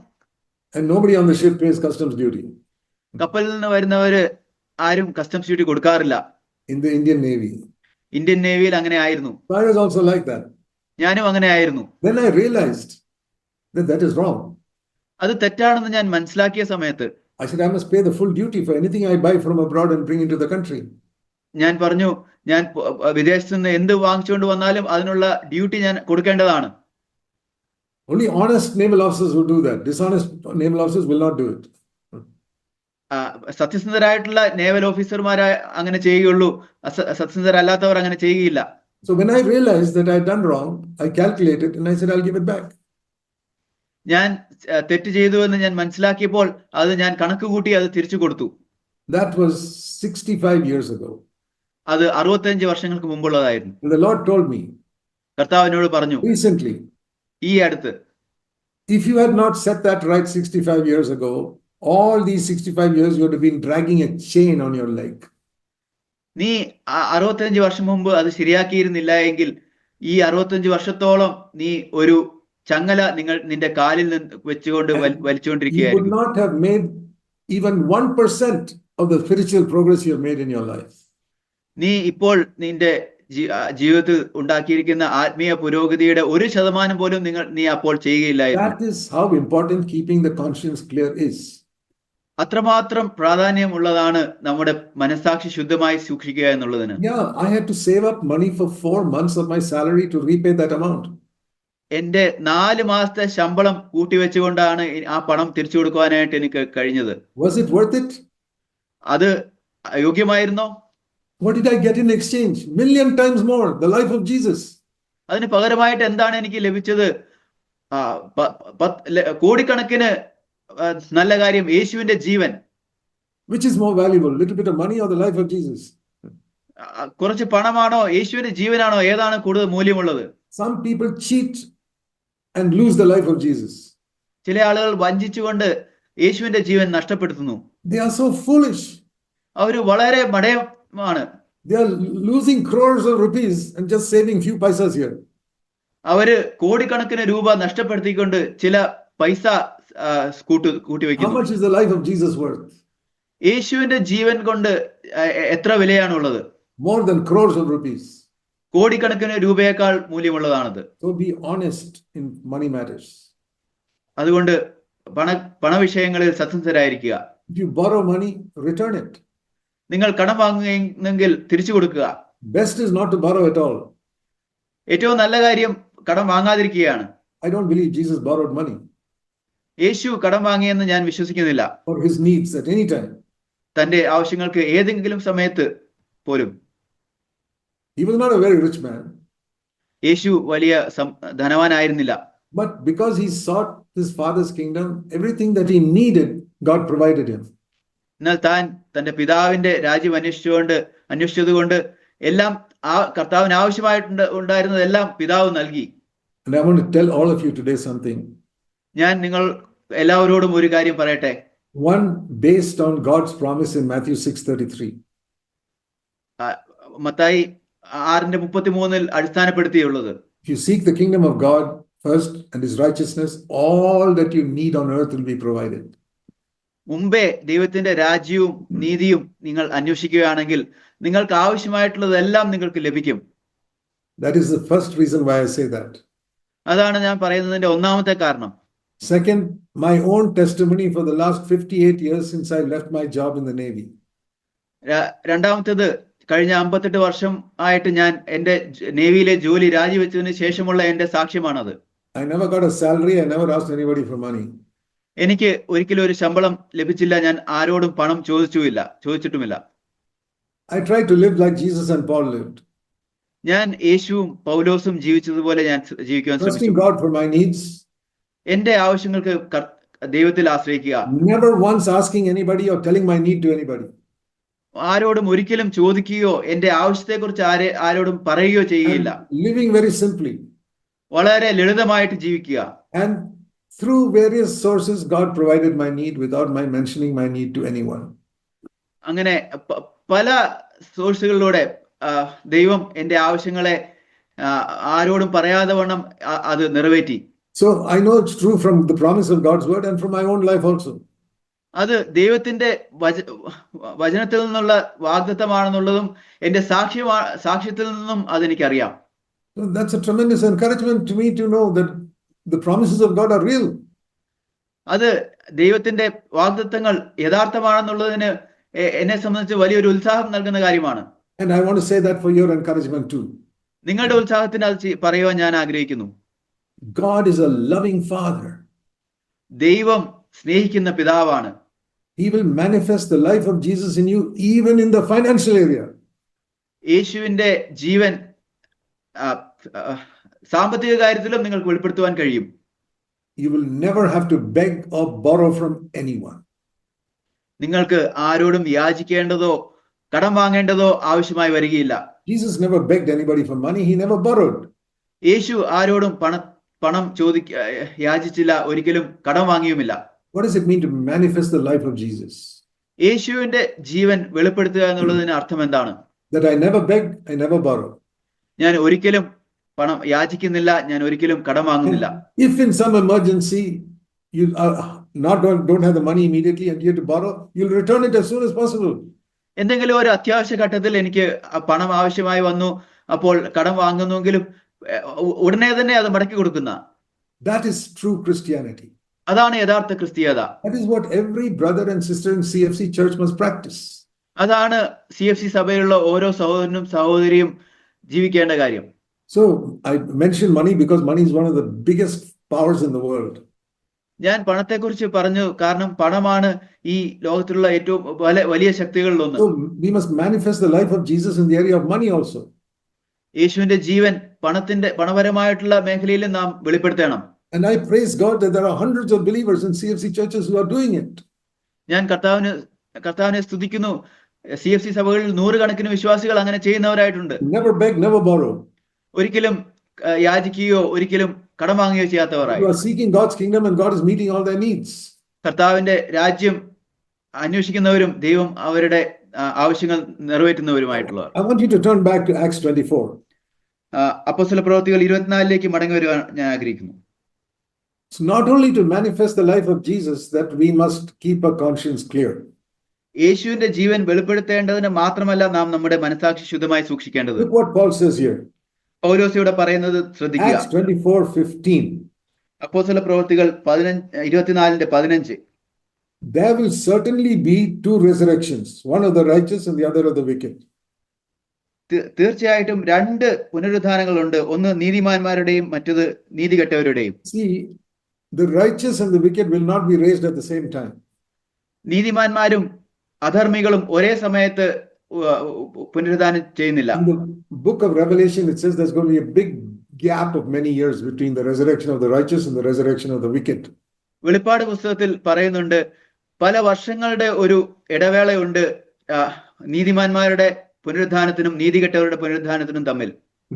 And nobody on the ship pays customs duty. കപ്പലിൽ നിന്ന് വരുന്നവര് ആരും customs duty കൊടുക്കാറില്ല. In the Indian Navy. Indian നേവിയിൽ അങ്ങനെ ആയിരുന്നു. I was also like that. ഞാനും അങ്ങനെ ആയിരുന്നു. Then I realized that that is wrong. അത് തെറ്റാണെന്ന് ഞാൻ മനസ്സിലാക്കിയ സമയത്ത് I said, I must pay the full duty for anything I buy from abroad and bring into the country. ഞാൻ പറഞ്ഞു, ഞാൻ വിദേശത്ത് നിന്ന് എന്ത് വാങ്ങിച്ചുകൊണ്ട് വന്നാലും അതിനുള്ള ഡ്യൂട്ടി ഞാൻ കൊടുക്കേണ്ടതാണ്. Only honest naval officers will do that. Dishonest naval officers will not do it. സത്യസന്ധരായിട്ടുള്ള നേവൽ ഓഫീസർമാരെ അങ്ങനെ ചെയ്യുകയുള്ളൂ. സത്യസന്ധരല്ലാത്തവർ അങ്ങനെ ചെയ്യുകയില്ല. So when I realized that I had done wrong, I calculated and I said, I'll give it back. ഞാൻ തെറ്റ് ചെയ്തു എന്ന് ഞാൻ മനസ്സിലാക്കിയപ്പോൾ അത് ഞാൻ കണക്ക് കൂട്ടി അത് തിരിച്ചു കൊടുത്തു. That was 65 years ago. അത് 65 വർഷങ്ങൾക്ക് മുമ്പുള്ളതായിരുന്നു. And the Lord told me കർത്താവ് എന്നോട് പറഞ്ഞു recently, ഈ അടുത്ത്, if you had not set that right 65 years ago, all these 65 years you would have been dragging a chain on your leg. നീ 65 വർഷം മുമ്പ് അത് ശരിയാക്കിയിരുന്നില്ല എങ്കിൽ ഈ 65 വർഷത്തോളം നീ ഒരു ചങ്ങല നിന്റെ കാലിൽ നിന്ന് വെച്ചുകൊണ്ട് വലിച്ചുകൊണ്ടിരിക്കുകയായിരുന്നു. You would not have made even 1% of the spiritual progress you have made in your life. നീ ഇപ്പോൾ നിന്റെ ജീവിതത്തിൽ ഉണ്ടാക്കിയിരിക്കുന്ന ആത്മീയ പുരോഗതിയുടെ 1% പോലും നീ അപ്പോൾ ചെയ്യുകയില്ലായിരുന്നു. That is how important keeping the conscience clear is. അത്രമാത്രം പ്രാധാന്യമുള്ളതാണ് നമ്മുടെ മനസ്സാക്ഷി ശുദ്ധമായി സൂക്ഷിക്കുക എന്നുള്ളതിന്. Yeah, I had to save up money for 4 months of my salary to repay that amount. എന്റെ 4 മാസത്തെ ശമ്പളം കൂട്ടിവെച്ചുകൊണ്ടാണ് ആ പണം തിരിച്ചു കൊടുക്കുവാനായിട്ട് എനിക്ക് കഴിഞ്ഞത്. Was it worth it? അത് യോഗ്യമായിരുന്നോ? What did I get in exchange? Million times more, the life of Jesus. അതിന് പകരമായിട്ട് എന്താണ് എനിക്ക് ലഭിച്ചത്? കോടിക്കണക്കിന് നല്ല കാര്യം, യേശുവിന്റെ ജീവൻ. Which is more valuable, little bit of money or the life of Jesus? കുറച്ച് പണമാണോ യേശുവിന്റെ ജീവനാണോ, ഏതാണ് കൂടുതൽ മൂല്യമുള്ളത്? Some people cheat and lose the life of Jesus. ചില ആളുകൾ വഞ്ചിച്ചുകൊണ്ട് യേശുവിന്റെ ജീവൻ നഷ്ടപ്പെടുത്തുന്നു. They are so foolish. അവർ വളരെ മടയമാണ്. They are losing crores of rupees and just saving few paisas here. അവര് കോടിക്കണക്കിന് രൂപ നഷ്ടപ്പെടുത്തിക്കൊണ്ട് ചില പൈസ കൂട്ടിവെക്കുന്നു. How much is the life of Jesus worth? യേശുവിന്റെ ജീവൻ കൊണ്ട് എത്ര വിലയാണുള്ളത്? More than crores of rupees. കോടിക്കണക്കിന് രൂപയേക്കാൾ മൂല്യമുള്ളതാണത്. So be honest in money matters. അതുകൊണ്ട് പണവിഷയങ്ങളിൽ സത്യസന്ധരായിരിക്കുക. If you borrow money, return it. നിങ്ങൾ കടം വാങ്ങുകയെങ്കിൽ തിരിച്ചു കൊടുക്കുക. Best is not to borrow at all. ഏറ്റവും നല്ല കാര്യം കടം വാങ്ങാതിരിക്കുകയാണ്. I don't believe Jesus borrowed money യേശു കടം വാങ്ങിയെന്ന് ഞാൻ വിശ്വസിക്കുന്നില്ല. for his needs at any time. തന്റെ ആവശ്യങ്ങൾക്ക് ഏതെങ്കിലും സമയത്ത് പോലും. He was not a very rich man. യേശു വലിയ ധനവാനായിരുന്നില്ല. But because he sought his father's kingdom, everything that he needed, God provided him. എന്നാൽ താൻ തന്റെ പിതാവിന്റെ രാജ്യം അന്വേഷിച്ചതുകൊണ്ട് എല്ലാം ആ കർത്താവിന് ആവശ്യമായിട്ടുണ്ടായിരുന്നതെല്ലാം പിതാവ് നൽകി. And I want to tell all of you today something. ഞാൻ നിങ്ങൾ എല്ലാവരോടും ഒരു കാര്യം പറയട്ടെ. One based on God's promise in Matthew 6:33. Mathai 6:33 അടിസ്ഥാനപ്പെടുത്തിയുള്ളത്. If you seek the kingdom of God first and his righteousness, all that you need on earth will be provided. മുമ്പേ ദൈവത്തിന്റെ രാജ്യവും നീതിയും നിങ്ങൾ അന്വേഷിക്കുകയാണെങ്കിൽ നിങ്ങൾക്ക് ആവശ്യമായിട്ടുള്ളതെല്ലാം നിങ്ങൾക്ക് ലഭിക്കും. That is the first reason why I say that. അതാണ് ഞാൻ പറയുന്നതിന്റെ ഒന്നാമത്തെ കാരണം. Second, my own testimony for the last 58 years since I left my job in the Navy. രണ്ടാമത്തേത്, കഴിഞ്ഞ 58 വർഷം ആയിട്ട് ഞാൻ എന്റെ നേവിയിലെ ജോലി രാജിവെച്ചതിന് ശേഷമുള്ള എന്റെ സാക്ഷ്യമാണത്. I never got a salary. I never asked anybody for money. എനിക്ക് ഒരിക്കലും ഒരു ശമ്പളം ലഭിച്ചില്ല. ഞാൻ ആരോടും പണം ചോദിച്ചിട്ടുമില്ല. I try to live like Jesus and Paul lived, ഞാൻ യേശുവും പൗലോസും ജീവിച്ചതുപോലെ ഞാൻ ജീവിക്കുവാൻ ശ്രമിച്ചു. trusting God for my needs, എന്റെ ആവശ്യങ്ങൾക്ക് ദൈവത്തിൽ ആശ്രയിക്കുക, never once asking anybody or telling my need to anybody. ആരോടും ഒരിക്കലും ചോദിക്കുകയോ എന്റെ ആവശ്യത്തെക്കുറിച്ച് ആരോടും പറയുകയോ ചെയ്യുകയില്ല. And living very simply. വളരെ ലളിതമായിട്ട് ജീവിക്കുക. And through various sources, God provided my need without my mentioning my need to anyone. അങ്ങനെ പല സോഴ്സുകളിലൂടെ ദൈവം എന്റെ ആവശ്യങ്ങളെ ആരോടും പറയാതെ വണ്ണം അത് നിറവേറ്റി. So I know it's true from the promise of God's word and from my own life also. അത് ദൈവത്തിന്റെ വചനത്തിൽ നിന്നുള്ള വാഗ്ദത്തമാണെന്നുള്ളതും എന്റെ സാക്ഷ്യത്തിൽ നിന്നും അതെനിക്കറിയാം. So that's a tremendous encouragement to me to know that the promises of God are real. അത് ദൈവത്തിന്റെ വാഗ്ദത്തങ്ങൾ യഥാർത്ഥമാണെന്നുള്ളതിന് എന്നെ സംബന്ധിച്ച് വലിയൊരു ഉത്സാഹം നൽകുന്ന കാര്യമാണ്. And I want to say that for your encouragement too. നിങ്ങളുടെ ഉത്സാഹത്തിന് അത് പറയുവാൻ ഞാൻ ആഗ്രഹിക്കുന്നു. God is a loving Father. ദൈവം സ്നേഹിക്കുന്ന പിതാവാണ്. He will manifest the life of Jesus in you even in the financial area. യേശുവിന്റെ ജീവൻ സാമ്പത്തിക കാര്യത്തിലും നിങ്ങൾക്ക് വെളിപ്പെടുത്തുവാൻ കഴിയും. You will never have to beg or borrow from anyone. നിങ്ങൾക്ക് ആരോടും യാചിക്കേണ്ടതോ കടം വാങ്ങേണ്ടതോ ആവശ്യമായി വരികയില്ല. Jesus never begged anybody for money. He never borrowed. യേശു ആരോടും പണം യാചിച്ചില്ല, ഒരിക്കലും കടം വാങ്ങിയുമില്ല. What does it mean to manifest the life of Jesus? യേശുവിന്റെ ജീവൻ വെളിപ്പെടുത്തുക എന്നുള്ളതിന് അർത്ഥം എന്താണ്? That I never beg, I never borrow. ഞാൻ ഒരിക്കലും പണം യാചിക്കുന്നില്ല, ഞാൻ ഒരിക്കലും കടം വാങ്ങുന്നില്ല. If in some emergency you don't have the money immediately and you have to borrow, you'll return it as soon as possible. എന്തെങ്കിലും ഒരു അത്യാവശ്യ ഘട്ടത്തിൽ എനിക്ക് പണം ആവശ്യമായി വന്നു, അപ്പോൾ കടം വാങ്ങുന്നെങ്കിലും ഉടനെ തന്നെ അത് മടക്കി കൊടുക്കുന്ന. That is true Christianity. അതാണ് യഥാർത്ഥ ക്രിസ്തീയത. That is what every brother and sister in CFC church must practice. അതാണ് CFC സഭയിലുള്ള ഓരോ സഹോദരനും സഹോദരിയും ജീവിക്കേണ്ട കാര്യം. So I mentioned money because money is one of the biggest powers in the world. ഞാൻ പണത്തെക്കുറിച്ച് പറഞ്ഞു കാരണം പണമാണ് ഈ ലോകത്തിലുള്ള ഏറ്റവും വലിയ ശക്തികളിലൊന്ന്. So we must manifest the life of Jesus in the area of money also. യേശുവിന്റെ ജീവൻ പണപരമായിട്ടുള്ള മേഖലയിൽ നാം വെളിപ്പെടുത്തണം. And I praise God that there are hundreds of believers in CFC churches who are doing it. ഞാൻ കർത്താവിനെ സ്തുതിക്കുന്നു. CFC സഭകളിൽ നൂറുകണക്കിന് വിശ്വാസികൾ അങ്ങനെ ചെയ്യുന്നവരായിട്ടുണ്ട്. Never beg, never borrow. ഒരിക്കലും യാചിക്കുകയോ ഒരിക്കലും കടം വാങ്ങുകയോ ചെയ്യാത്തവരായി. You are seeking God's kingdom and God is meeting all their needs. കർത്താവിന്റെ രാജ്യം അന്വേഷിക്കുന്നവരും ദൈവം അവരുടെ ആവശ്യങ്ങൾ നിറവേറ്റുന്നവരുമായിട്ടുള്ളവർ. I want you to turn back to Acts 24. അപ്പോസ്തലപ്രവൃത്തികൾ 24 മടങ്ങി വരുവാൻ ഞാൻ ആഗ്രഹിക്കുന്നു. It's not only to manifest the life of Jesus that we must keep our conscience clear. യേശുവിന്റെ ജീവൻ വെളിപ്പെടുത്തേണ്ടതിന് മാത്രമല്ല നാം നമ്മുടെ മനസാക്ഷി ശുദ്ധമായി സൂക്ഷിക്കേണ്ടത്. Look what Paul says here. പൗലോസ് ഇവിടെ പറയുന്നത് ശ്രദ്ധിക്കുക. Acts 24:15. അപ്പോസ്തലപ്രവൃത്തികൾ 24:15. There will certainly be two resurrections, one of the righteous and the other of the wicked. തീർച്ചയായിട്ടും രണ്ട് പുനരുദ്ധാനങ്ങളുണ്ട്, ഒന്ന് നീതിമാന്മാരുടെയും മറ്റത് നീതികെട്ടവരുടെയും. See, the righteous and the wicked will not be raised at the same time. നീതിമാന്മാരും അധർമ്മികളും ഒരേ സമയത്ത് പുനരുദ്ധാനം ചെയ്യുന്നില്ല. In the book of Revelation it says there's going to be a big gap of many years between the resurrection of the righteous and the resurrection of the wicked. വെളിപ്പാട് പുസ്തകത്തിൽ പറയുന്നുണ്ട് പല വർഷങ്ങളുടെ ഒരു ഇടവേളയുണ്ട് നീതിമാന്മാരുടെ പുനരുദ്ധാനത്തിനും നീതികെട്ടവരുടെ പുനരുദ്ധാനത്തിനും തമ്മിൽ.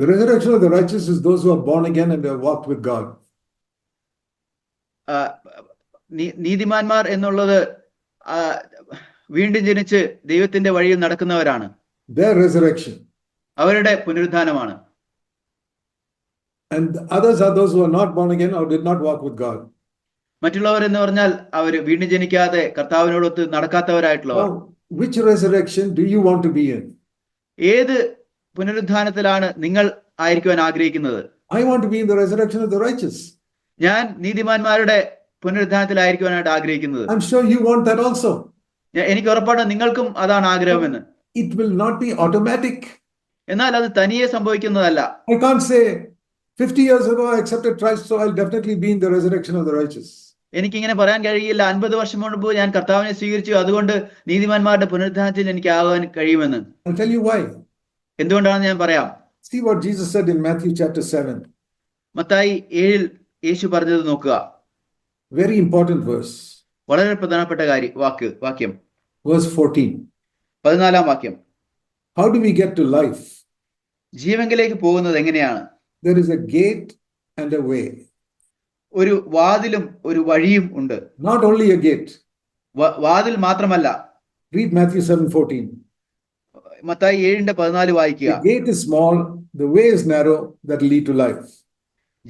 The resurrection of the righteous is those who are born again and have walked with God. നീതിമാന്മാർ എന്നുള്ളത് വീണ്ടും ജനിച്ച് ദൈവത്തിന്റെ വഴിയിൽ നടക്കുന്നവരാണ്. Their resurrection. അവരുടെ പുനരുദ്ധാനമാണ്. And others are those who are not born again or did not walk with God. മറ്റുള്ളവർ എന്ന് പറഞ്ഞാൽ അവർ വീണ്ടും ജനിക്കാതെ കർത്താവിനോടൊത്ത് നടക്കാത്തവരായിട്ടുള്ളവർ. Which resurrection do you want to be in? ഏത് പുനരുദ്ധാനത്തിലാണ് നിങ്ങൾ ആയിരിക്കുവാൻ ആഗ്രഹിക്കുന്നത്? I want to be in the resurrection of the righteous. ഞാൻ നീതിമാന്മാരുടെ പുനരുദ്ധാനത്തിലായിരിക്കുവാനായിട്ട് ആഗ്രഹിക്കുന്നത്. I'm sure you want that also. എനിക്ക് ഉറപ്പാണ് നിങ്ങൾക്കും അതാണ് ആഗ്രഹമെന്ന്. It will not be automatic. എന്നാൽ അത് തനിയെ സംഭവിക്കുന്നതല്ല. I can't say 50 years ago I accepted Christ, so I'll definitely be in the resurrection of the righteous. എനിക്കിങ്ങനെ പറയാൻ കഴിയില്ല 50 വർഷം മുൻപ് ഞാൻ കർത്താവിനെ സ്വീകരിച്ചു, അതുകൊണ്ട് നീതിമാന്മാരുടെ പുനരുദ്ധാനത്തിൽ എനിക്ക് ആകാൻ കഴിയുമെന്ന്. I'll tell you why. എന്തുകൊണ്ടാണെന്ന് ഞാൻ പറയാം. See what Jesus said in Matthew chapter 7. Mathai 7 യേശു പറഞ്ഞത് നോക്കുക. Very important verse. വളരെ പ്രധാനപ്പെട്ട വാക്യം. Verse 14. 14-ാം വാക്യം. How do we get to life? ജീവങ്കിലേക്ക് പോകുന്നത് എങ്ങനെയാണ്? There is a gate and a way. ഒരു വാതിലും ഒരു വഴിയും ഉണ്ട്. Not only a gate. വാതിൽ മാത്രമല്ല. Read Matthew 7:14. മത്തായി 7:14 വായിക്കുക. The gate is small, the way is narrow that lead to life.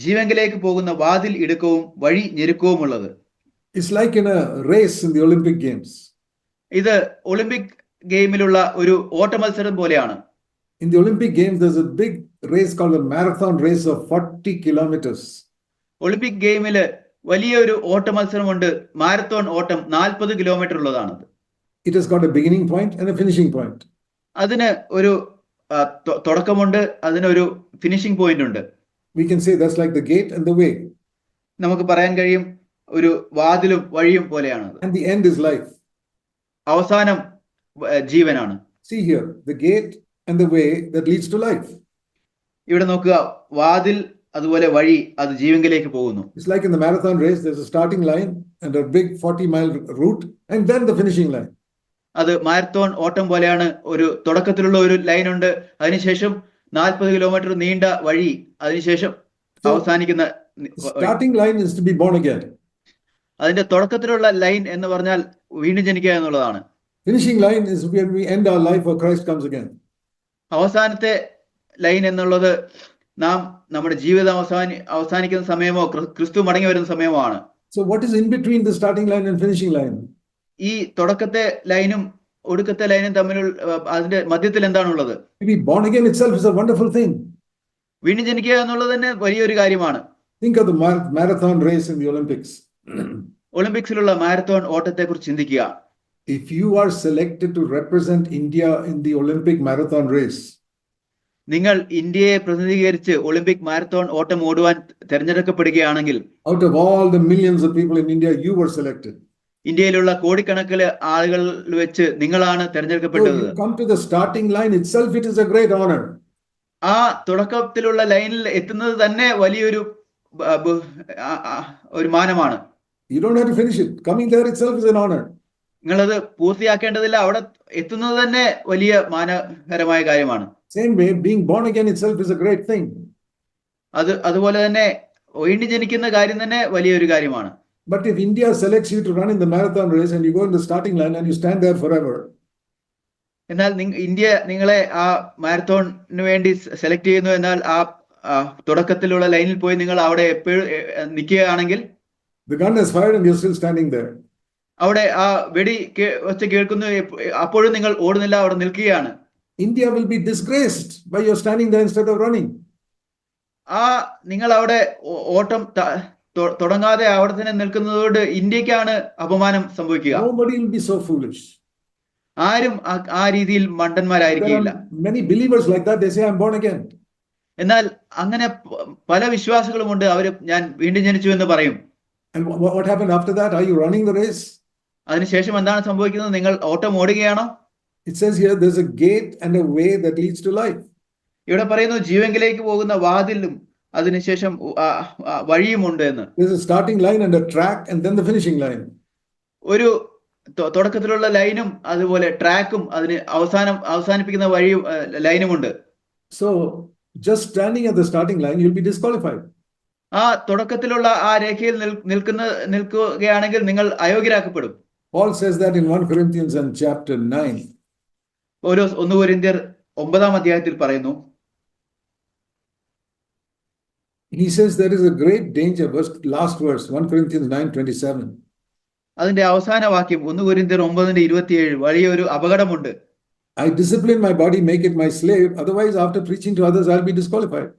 ജീവങ്കിലേക്ക് പോകുന്ന വാതിൽ ഇടുക്കവും വഴി ഞെരുക്കവുമുള്ളത്. It's like in a race in the Olympic Games. ഇത് ഒളിമ്പിക് ഗെയിമിലുള്ള ഒരു ഓട്ട മത്സരം പോലെയാണ്. In the Olympic Games, there's a big race called a marathon race of 40 kilometers. Olympic ഗെയിമില് വലിയൊരു ഓട്ട മത്സരമുണ്ട്. മാരത്തോൺ ഓട്ടം 40 kilometre ഉള്ളതാണത്. It has got a beginning point and a finishing point. അതിന് ഒരു തുടക്കമുണ്ട്, അതിനൊരു ഫിനിഷിംഗ് പോയിന്റ് ഉണ്ട്. We can say that's like the gate and the way. നമുക്ക് പറയാൻ കഴിയും ഒരു വാതിലും വഴിയും പോലെയാണ്. And the end is life. അവസാനം ജീവനാണ്. See here, the gate and the way that leads to life. ഇവിടെ നോക്കുക, വാതിൽ അതുപോലെ വഴി അത് ജീവങ്കിലേക്ക് പോകുന്നു. It's like in the marathon race, there's a starting line and a big 40-mile route and then the finishing line. അത് marathon ഓട്ടം പോലെയാണ്. ഒരു തുടക്കത്തിലുള്ള ഒരു ലൈൻ ഉണ്ട്, അതിനുശേഷം 40 കിലോമീറ്റർ നീണ്ട വഴി, അതിനുശേഷം അവസാനിക്കുന്ന. Starting line is to be born again. അതിന്റെ തുടക്കത്തിലുള്ള ലൈൻ എന്ന് പറഞ്ഞാൽ വീണ്ടും ജനിക്കുക എന്നുള്ളതാണ്. Finishing line is when we end our life or Christ comes again. അവസാനത്തെ ലൈൻ എന്നുള്ളത് നാം നമ്മുടെ ജീവിതം അവസാനിക്കുന്ന സമയമോ ക്രിസ്തു മടങ്ങി വരുന്ന സമയമോ ആണ്. So what is in between the starting line and finishing line? ഈ തുടക്കത്തെ ലൈനും ഒടുക്കത്തെ ലൈനും തമ്മിലുള്ള അതിന്റെ മധ്യത്തിൽ എന്താണുള്ളത്? To be born again itself is a wonderful thing. വീണ്ടും ജനിക്കുക എന്നുള്ളത് തന്നെ വലിയൊരു കാര്യമാണ്. Think of the marathon race in the Olympics. ഒളിമ്പിക്സിലുള്ള മാരത്തോൺ ഓട്ടത്തെ കുറിച്ച് ചിന്തിക്കുക. If you are selected to represent India in the Olympic marathon race, നിങ്ങൾ ഇന്ത്യയെ പ്രതിനിധീകരിച്ച് ഒളിമ്പിക് മാരത്തോൺ ഓട്ടം ഓടുവാൻ തിരഞ്ഞെടുക്കപ്പെടുകയാണെങ്കിൽ, out of all the millions of people in India, you were selected. ഇന്ത്യയിലുള്ള കോടിക്കണക്കിന് ആളുകൾ വെച്ച് നിങ്ങളാണ് തിരഞ്ഞെടുക്കപ്പെട്ടത്. So you come to the starting line itself, it is a great honor. ആ തുടക്കത്തിലുള്ള ലൈനിൽ എത്തുന്നത് തന്നെ വലിയൊരു ഒരു മാനമാണ്. You don't have to finish it. Coming there itself is an honor. നിങ്ങളത് പൂർത്തിയാക്കേണ്ടതില്ല, അവിടെ എത്തുന്നത് തന്നെ വലിയ മാനകരമായ കാര്യമാണ്. Same way, being born again itself is a great thing. അതുപോലെ തന്നെ വീണ്ടും ജനിക്കുന്ന കാര്യം തന്നെ വലിയൊരു കാര്യമാണ്. But if India selects you to run in the marathon race and you go in the starting line and you stand there forever, എന്നാൽ India നിങ്ങളെ ആ മാരത്തോണിന് വേണ്ടി സെലക്ട് ചെയ്യുന്നു, എന്നാൽ ആ തുടക്കത്തിലുള്ള ലൈനിൽ പോയി നിങ്ങൾ അവിടെ എപ്പോഴും നിൽക്കുകയാണെങ്കിൽ, the gun is fired and you're still standing there. അവിടെ ആ വെടി ഒച്ച കേൾക്കുന്നു, അപ്പോഴും നിങ്ങൾ ഓടുന്നില്ല, അവിടെ നിൽക്കുകയാണ്. India will be disgraced by your standing there instead of running. ആ നിങ്ങൾ അവിടെ ഓട്ടം തുടങ്ങാതെ അവിടെ തന്നെ നിൽക്കുന്നതോട് ഇന്ത്യക്കാണ് അപമാനം സംഭവിക്കുക. Nobody will be so foolish. ആരും ആ രീതിയിൽ മണ്ടന്മാരായിരിക്കില്ല. Many believers like that, they say I'm born again. എന്നാൽ അങ്ങനെ പല വിശ്വാസികളുമുണ്ട്, അവര് ഞാൻ വീണ്ടും ജനിച്ചു എന്ന് പറയും. And what happened after that? Are you running the race? അതിനുശേഷം എന്താണ് സംഭവിക്കുന്നത്? നിങ്ങൾ ഓട്ടം ഓടുകയാണോ? It says here there's a gate and a way that leads to life. ഇവിടെ പറയുന്നു ജീവങ്കിലേക്ക് പോകുന്ന വാതിലും അതിനുശേഷം വഴിയുമുണ്ട് എന്ന്. There's a starting line and a track and then the finishing line. ഒരു തുടക്കത്തിലുള്ള ലൈനും അതുപോലെ ട്രാക്കും അതിന് അവസാനിപ്പിക്കുന്ന വഴിയും ലൈനുമുണ്ട്. So just standing at the starting line, you'll be disqualified. ആ തുടക്കത്തിലുള്ള ആ രേഖയിൽ നിൽക്കുകയാണെങ്കിൽ നിങ്ങൾ അയോഗ്യരാക്കപ്പെടും. Paul says that in 1 Corinthians and chapter 9. 1 കൊരിന്ത്യർ 9-ാം അധ്യായത്തിൽ പറയുന്നു. He says there is a great danger, last verse, 1 Corinthians 9:27. അതിന്റെ അവസാന വാക്യം 1 കൊരിന്ത്യർ 9:27, വലിയൊരു അപകടമുണ്ട്. I discipline my body, make it my slave, otherwise after preaching to others I'll be disqualified.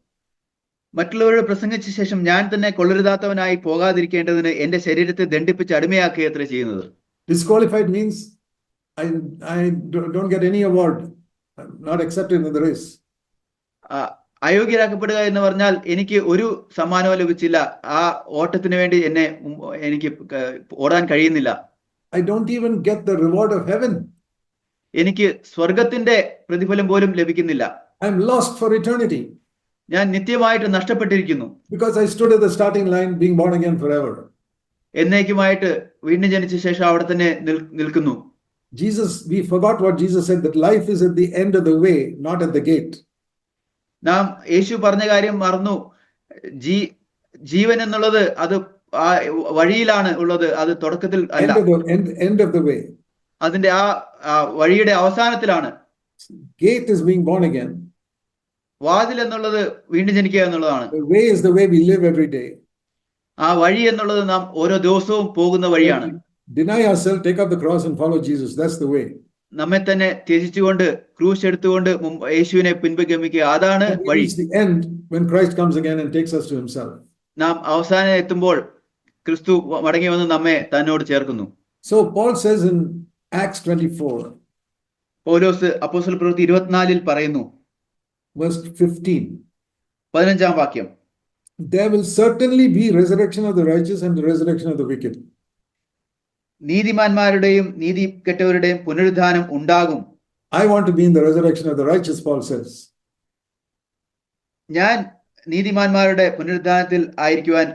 മറ്റുള്ളവരോട് പ്രസംഗിച്ച ശേഷം ഞാൻ തന്നെ കൊള്ളരുതാത്തവനായി പോകാതിരിക്കേണ്ടതിന് എന്റെ ശരീരത്തെ ദണ്ഡിപ്പിച്ച് അടിമയാക്കുകയത്ര ചെയ്യുന്നത്. Disqualified means I don't get any award. I'm not accepted in the race. അയോഗ്യരാക്കപ്പെടുക എന്ന് പറഞ്ഞാൽ എനിക്ക് ഒരു സമ്മാനവും ലഭിച്ചില്ല. ആ ഓട്ടത്തിന് വേണ്ടി എനിക്ക് ഓടാൻ കഴിയുന്നില്ല. I don't even get the reward of heaven. എനിക്ക് സ്വർഗത്തിന്റെ പ്രതിഫലം പോലും ലഭിക്കുന്നില്ല. I'm lost for eternity ഞാൻ നിത്യമായിട്ട് നഷ്ടപ്പെട്ടിരിക്കുന്നു. because I stood at the starting line being born again forever. എന്നേക്കുമായിട്ട് വീണ്ടും ജനിച്ച ശേഷം അവിടെ തന്നെ നിൽക്കുന്നു. We forgot what Jesus said, that life is at the end of the way, not at the gate. നാം യേശു പറഞ്ഞ കാര്യം മറന്നു. ജീവൻ എന്നുള്ളത് അത് ആ വഴിയിലാണ് ഉള്ളത്, അത് തുടക്കത്തിൽ അല്ല. End of the way. അതിന്റെ ആ വഴിയുടെ അവസാനത്തിലാണ്. Gate is being born again. വാതിൽ എന്നുള്ളത് വീണ്ടും ജനിക്കുക എന്നുള്ളതാണ്. The way is the way we live every day. ആ വഴി എന്നുള്ളത് നാം ഓരോ ദിവസവും പോകുന്ന വഴിയാണ്. Deny ourselves, take up the cross and follow Jesus. That's the way. നമ്മെ തന്നെ ത്യജിച്ചുകൊണ്ട് ക്രൂശ് എടുത്തുകൊണ്ട് യേശുവിനെ പിൻഗമിക്കുക, അതാണ് വഴി. The end when Christ comes again and takes us to himself. നാം അവസാനം എത്തുമ്പോൾ ക്രിസ്തു മടങ്ങി വന്ന് നമ്മെ തന്നോട് ചേർക്കുന്നു. So Paul says in Acts 24, പൗലോസ് അപ്പോസ്തല പ്രവൃത്തി 24 പറയുന്നു, verse 15, 15-ാം വാക്യം, there will certainly be resurrection of the righteous and the resurrection of the wicked. നീതിമാന്മാരുടെയും നീതി കെട്ടവരുടെയും പുനരുദ്ധാനം ഉണ്ടാകും. I want to be in the resurrection of the righteous, Paul says. ഞാൻ നീതിമാന്മാരുടെ പുനരുദ്ധാനത്തിൽ ആയിരിക്കുവാൻ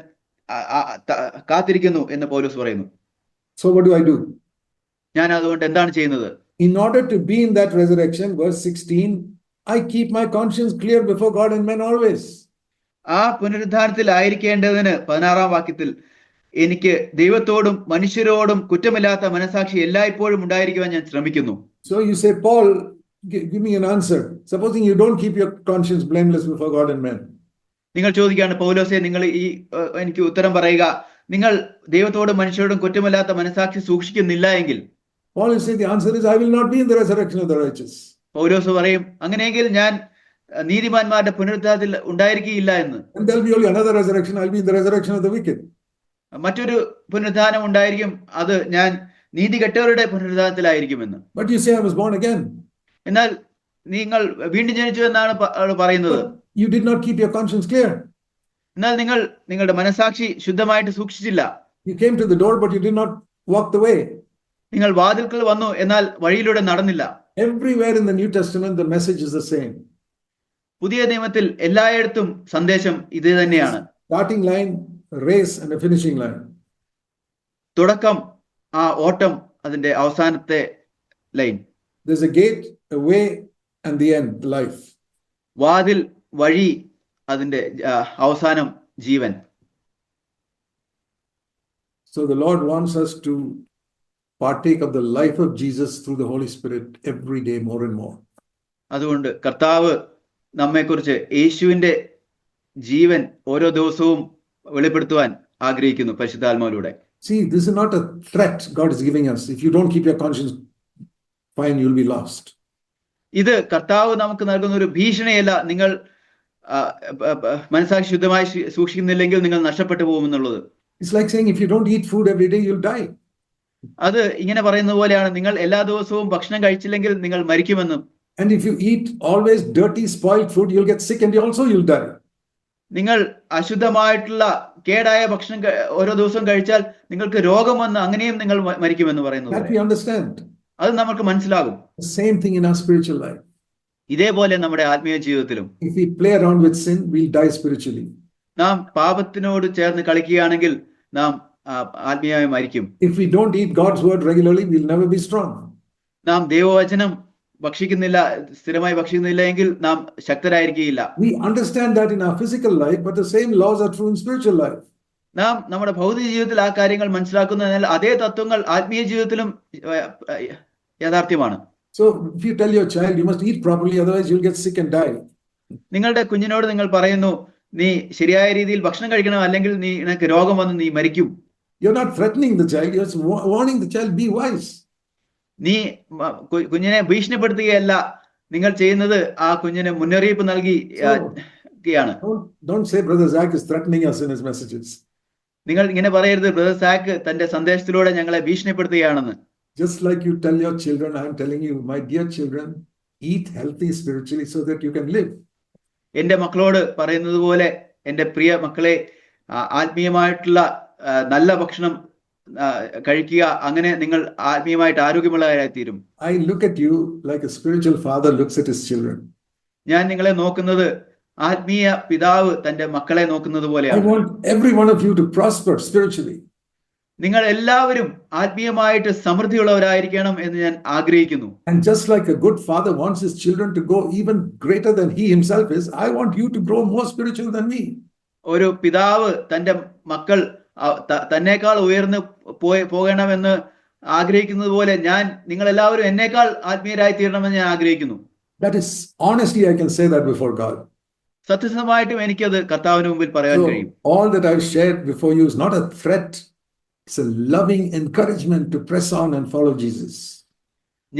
കാത്തിരിക്കുന്നു എന്ന് പൗലോസ് പറയുന്നു. So what do? ഞാൻ അതുകൊണ്ട് എന്താണ് ചെയ്യുന്നത്? In order to be in that resurrection, verse 16, I keep my conscience clear before God and men always. ആ പുനരുദ്ധാനത്തിൽ ആയിരിക്കേണ്ടതിന് 16-ാം വാക്യത്തിൽ എനിക്ക് ദൈവത്തോടും മനുഷ്യരോടും കുറ്റമില്ലാത്ത മനസാക്ഷി എല്ലായ്പ്പോഴും ഉണ്ടായിരിക്കുവാൻ ഞാൻ ശ്രമിക്കുന്നു. So you say, Paul, give me an answer. Supposing you don't keep your conscience blameless before God and men. നിങ്ങൾ ചോദിക്കുകയാണ്, പൗലോസേ, നിങ്ങൾ എനിക്ക് ഉത്തരം പറയുക, നിങ്ങൾ ദൈവത്തോടും മനുഷ്യരോടും കുറ്റമില്ലാത്ത മനസാക്ഷി സൂക്ഷിക്കുന്നില്ല എങ്കിൽ. Paul will say the answer is, I will not be in the resurrection of the righteous. പൗലോസ് പറയും, അങ്ങനെയെങ്കിൽ ഞാൻ നീതിമാന്മാരുടെ പുനരുദ്ധാനത്തിൽ ഉണ്ടായിരിക്കില്ല എന്ന്. And there will be only another resurrection. I'll be in the resurrection of the wicked. മറ്റൊരു പുനരുദ്ധാനം ഉണ്ടായിരിക്കും, അത് ഞാൻ നീതി കെട്ടവരുടെ പുനരുദ്ധാനത്തിലായിരിക്കുമെന്ന്. But you say I was born again. എന്നാൽ നിങ്ങൾ വീണ്ടും ജനിച്ചു എന്നാണ് പറയുന്നത്. You did not keep your conscience clear. എന്നാൽ നിങ്ങൾ നിങ്ങളുടെ മനസാക്ഷി ശുദ്ധമായിട്ട് സൂക്ഷിച്ചില്ല. You came to the door, but you did not walk the way. നിങ്ങൾ വാതിൽക്കൽ വന്നു, എന്നാൽ വഴിയിലൂടെ നടന്നില്ല. Everywhere in the New Testament, the message is the same. പുതിയ നിയമത്തിൽ എല്ലായിടത്തും സന്ദേശം ഇത് തന്നെയാണ്. Starting line, race, and a finishing line. തുടക്കം, ആ ഓട്ടം, അതിന്റെ അവസാനത്തെ line. There's a gate, a way, and the end, life. വാതിൽ, വഴി, അതിന്റെ അവസാനം ജീവൻ. So the Lord wants us to partake of the life of Jesus through the Holy Spirit every day more and more. അതുകൊണ്ട് കർത്താവ് നമ്മെക്കുറിച്ച് യേശുവിന്റെ ജീവൻ ഓരോ ദിവസവും വെളിപ്പെടുത്തുവാൻ ആഗ്രഹിക്കുന്നു പരിശുദ്ധാത്മാവിലൂടെ. See, this is not a threat God is giving us. If you don't keep your conscience fine, you'll be lost. ഇത് കർത്താവ് നമുക്ക് നൽകുന്ന ഒരു ഭീഷണിയല്ല. നിങ്ങൾ മനസാക്ഷി ശുദ്ധമായി സൂക്ഷിക്കുന്നില്ലെങ്കിൽ നിങ്ങൾ നഷ്ടപ്പെട്ടു പോകുമെന്നുള്ളത്. It's like saying if you don't eat food every day, you'll die. അത് ഇങ്ങനെ പറയുന്നത് പോലെയാണ്, നിങ്ങൾ എല്ലാ ദിവസവും ഭക്ഷണം കഴിച്ചില്ലെങ്കിൽ നിങ്ങൾ മരിക്കുമെന്നും. And if you eat always dirty, spoiled food, you'll get sick and you'll die. നിങ്ങൾ അശുദ്ധമായിട്ടുള്ള കേടായ ഭക്ഷണം ഓരോ ദിവസവും കഴിച്ചാൽ നിങ്ങൾക്ക് രോഗം വന്ന് അങ്ങനെയും നിങ്ങൾ മരിക്കുമെന്ന് പറയുന്നത്. That we understand. അത് നമുക്ക് മനസ്സിലാകും. The same thing in our spiritual life. ഇതേപോലെ നമ്മുടെ ആത്മീയ ജീവിതത്തിലും. If we play around with sin, we'll die spiritually. നാം പാപത്തിനോട് ചേർന്ന് കളിക്കുകയാണെങ്കിൽ നാം ആത്മീയമായി മരിക്കും. If we don't eat God's word regularly, we'll never be strong. നാം ദൈവവചനം ഭക്ഷിക്കുന്നില്ല, സ്ഥിരമായി ഭക്ഷിക്കുന്നില്ല എങ്കിൽ നാം ശക്തരായിരിക്കില്ല. We understand that in our physical life, but the same laws are true in spiritual life. നാം നമ്മുടെ ഭൗതിക ജീവിതത്തിൽ ആ കാര്യങ്ങൾ മനസ്സിലാക്കുന്നതിനാൽ അതേ തത്വങ്ങൾ ആത്മീയ ജീവിതത്തിലും യാഥാർത്ഥ്യമാണ്. So if you tell your child you must eat properly, otherwise you'll get sick and die. നിങ്ങളുടെ കുഞ്ഞിനോട് നിങ്ങൾ പറയുന്നു, നീ ശരിയായ രീതിയിൽ ഭക്ഷണം കഴിക്കണം, അല്ലെങ്കിൽ നിനക്ക് രോഗം വന്ന് നീ മരിക്കും. You're not threatening the child, you're warning the child, be wise. നീ കുഞ്ഞിനെ ഭീഷണിപ്പെടുത്തുകയല്ല നിങ്ങൾ ചെയ്യുന്നത്, ആ കുഞ്ഞിന് മുന്നറിയിപ്പ് നൽകിയാണ്. Don't say Brother Zach is threatening us in his messages. നിങ്ങൾ ഇങ്ങനെ പറയരുത്, ബ്രദർ സാക്ക് തന്റെ സന്ദേശത്തിലൂടെ ഞങ്ങളെ ഭീഷണിപ്പെടുത്തുകയാണെന്ന്. Just like you tell your children, I am telling you, my dear children, eat healthy spiritually so that you can live. എന്റെ മക്കളോട് പറയുന്നത് പോലെ എന്റെ പ്രിയ മക്കളെ ആത്മീയമായിട്ടുള്ള നല്ല ഭക്ഷണം കഴിക്കുക, അങ്ങനെ നിങ്ങൾ ആത്മീയമായിട്ട് ആരോഗ്യമുള്ളവരായി തീരും. I look at you like a spiritual father looks at his children. ഞാൻ നിങ്ങളെ നോക്കുന്നത് ആത്മീയ പിതാവ് തന്റെ മക്കളെ നോക്കുന്നത് I പോലെയാണ്. want every one of you to prosper spiritually. നിങ്ങൾ എല്ലാവരും ആത്മീയമായിട്ട് സമൃദ്ധിയുള്ളവരായിരിക്കണം എന്ന് ഞാൻ ആഗ്രഹിക്കുന്നു. And just like a good father wants his children to go even greater than he himself is, I want you to grow more spiritual than me. ഒരു പിതാവ് തന്റെ മക്കൾ തന്നേക്കാൾ ഉയർന്ന് പോകണമെന്ന് ആഗ്രഹിക്കുന്നത് പോലെ ഞാൻ നിങ്ങൾ എല്ലാവരും എന്നേക്കാൾ ആത്മീയരായി തീരണമെന്ന് ഞാൻ ആഗ്രഹിക്കുന്നു. That is honestly, I can say that before God. സത്യസന്ധമായിട്ടും എനിക്കത് കർത്താവിന് മുമ്പിൽ പറയാൻ കഴിയും. All that I've shared before you is not a threat. It's a loving encouragement to press on and follow Jesus.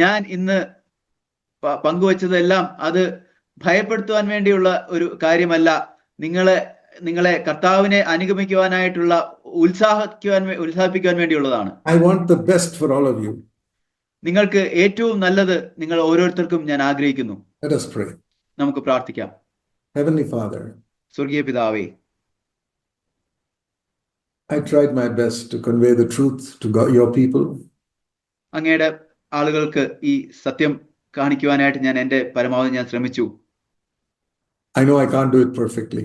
ഞാൻ ഇന്ന് പങ്കുവച്ചതെല്ലാം അത് ഭയപ്പെടുത്തുവാൻ വേണ്ടിയുള്ള ഒരു കാര്യമല്ല, നിങ്ങളെ കർത്താവിനെ അനുഗമിക്കുവാനായിട്ടുള്ള ഉത്സാഹിപ്പിക്കുവാൻ വേണ്ടിയുള്ളതാണ്. I want the best for all of you. നിങ്ങൾക്ക് ഏറ്റവും നല്ലത് നിങ്ങൾ ഓരോരുത്തർക്കും ഞാൻ ആഗ്രഹിക്കുന്നു. Let us pray. നമുക്ക് പ്രാർത്ഥിക്കാം. Heavenly Father, സ്വർഗീയ പിതാവേ, I tried my best to convey the truth to your people. അങ്ങയുടെ ആളുകൾക്ക് ഈ സത്യം കാണിക്കുവാനായിട്ട് ഞാൻ എൻ്റെ പരമാവധി ഞാൻ ശ്രമിച്ചു. I know I can't do it perfectly.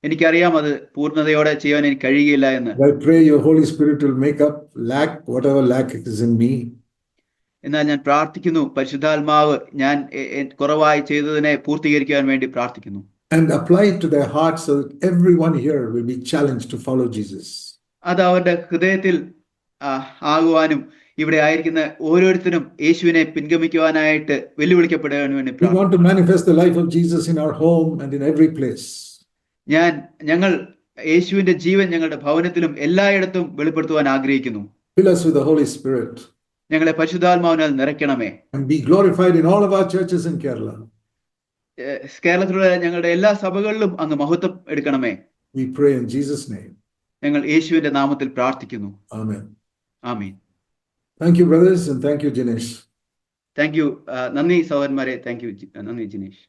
എനിക്കറിയാം അത് പൂർണ്ണതയോടെ ചെയ്യാൻ എനിക്ക് കഴിയുകയില്ല എന്ന്. I pray your Holy Spirit will make up whatever lack is in me. എന്നാൽ ഞാൻ പ്രാർത്ഥിക്കുന്നു, പരിശുദ്ധാത്മാവ് ഞാൻ കുറവായി ചെയ്തതിനെ പൂർത്തീകരിക്കാൻ വേണ്ടി പ്രാർത്ഥിക്കുന്നു. And apply it to their hearts so that everyone here will be challenged to follow Jesus. അത് അവരുടെ ഹൃദയത്തിൽ ആകുവാനും ഇവിടെ ആയിരിക്കുന്ന ഓരോരുത്തരും യേശുവിനെ പിൻഗമിക്കുവാനായിട്ട് വെല്ലുവിളിക്കപ്പെടാൻ വേണ്ടി We want to manifest the life of Jesus in our home and in every place. ഞങ്ങൾ യേശുവിന്റെ ജീവൻ ഞങ്ങളുടെ ഭവനത്തിലും എല്ലായിടത്തും വെളിപ്പെടുത്തുവാൻ ആഗ്രഹിക്കുന്നു. Fill us with the Holy Spirit. ഞങ്ങളെ പരിശുദ്ധാത്മാവിനാൽ നിറയ്ക്കണമേ. And be glorified in all of our churches in Kerala. കേരളത്തിലുള്ള ഞങ്ങളുടെ എല്ലാ സഭകളിലും അങ്ങ് മഹത്വം എടുക്കണമേ. We pray in Jesus' name. ഞങ്ങൾ യേശുവിന്റെ നാമത്തിൽ പ്രാർത്ഥിക്കുന്നു. Amen. Amin. Thank you, brothers, and thank you, Jinesh. Thank you. നന്ദി സഹോദരന്മാരെ. Thank you. നന്ദി ജിനേഷ്.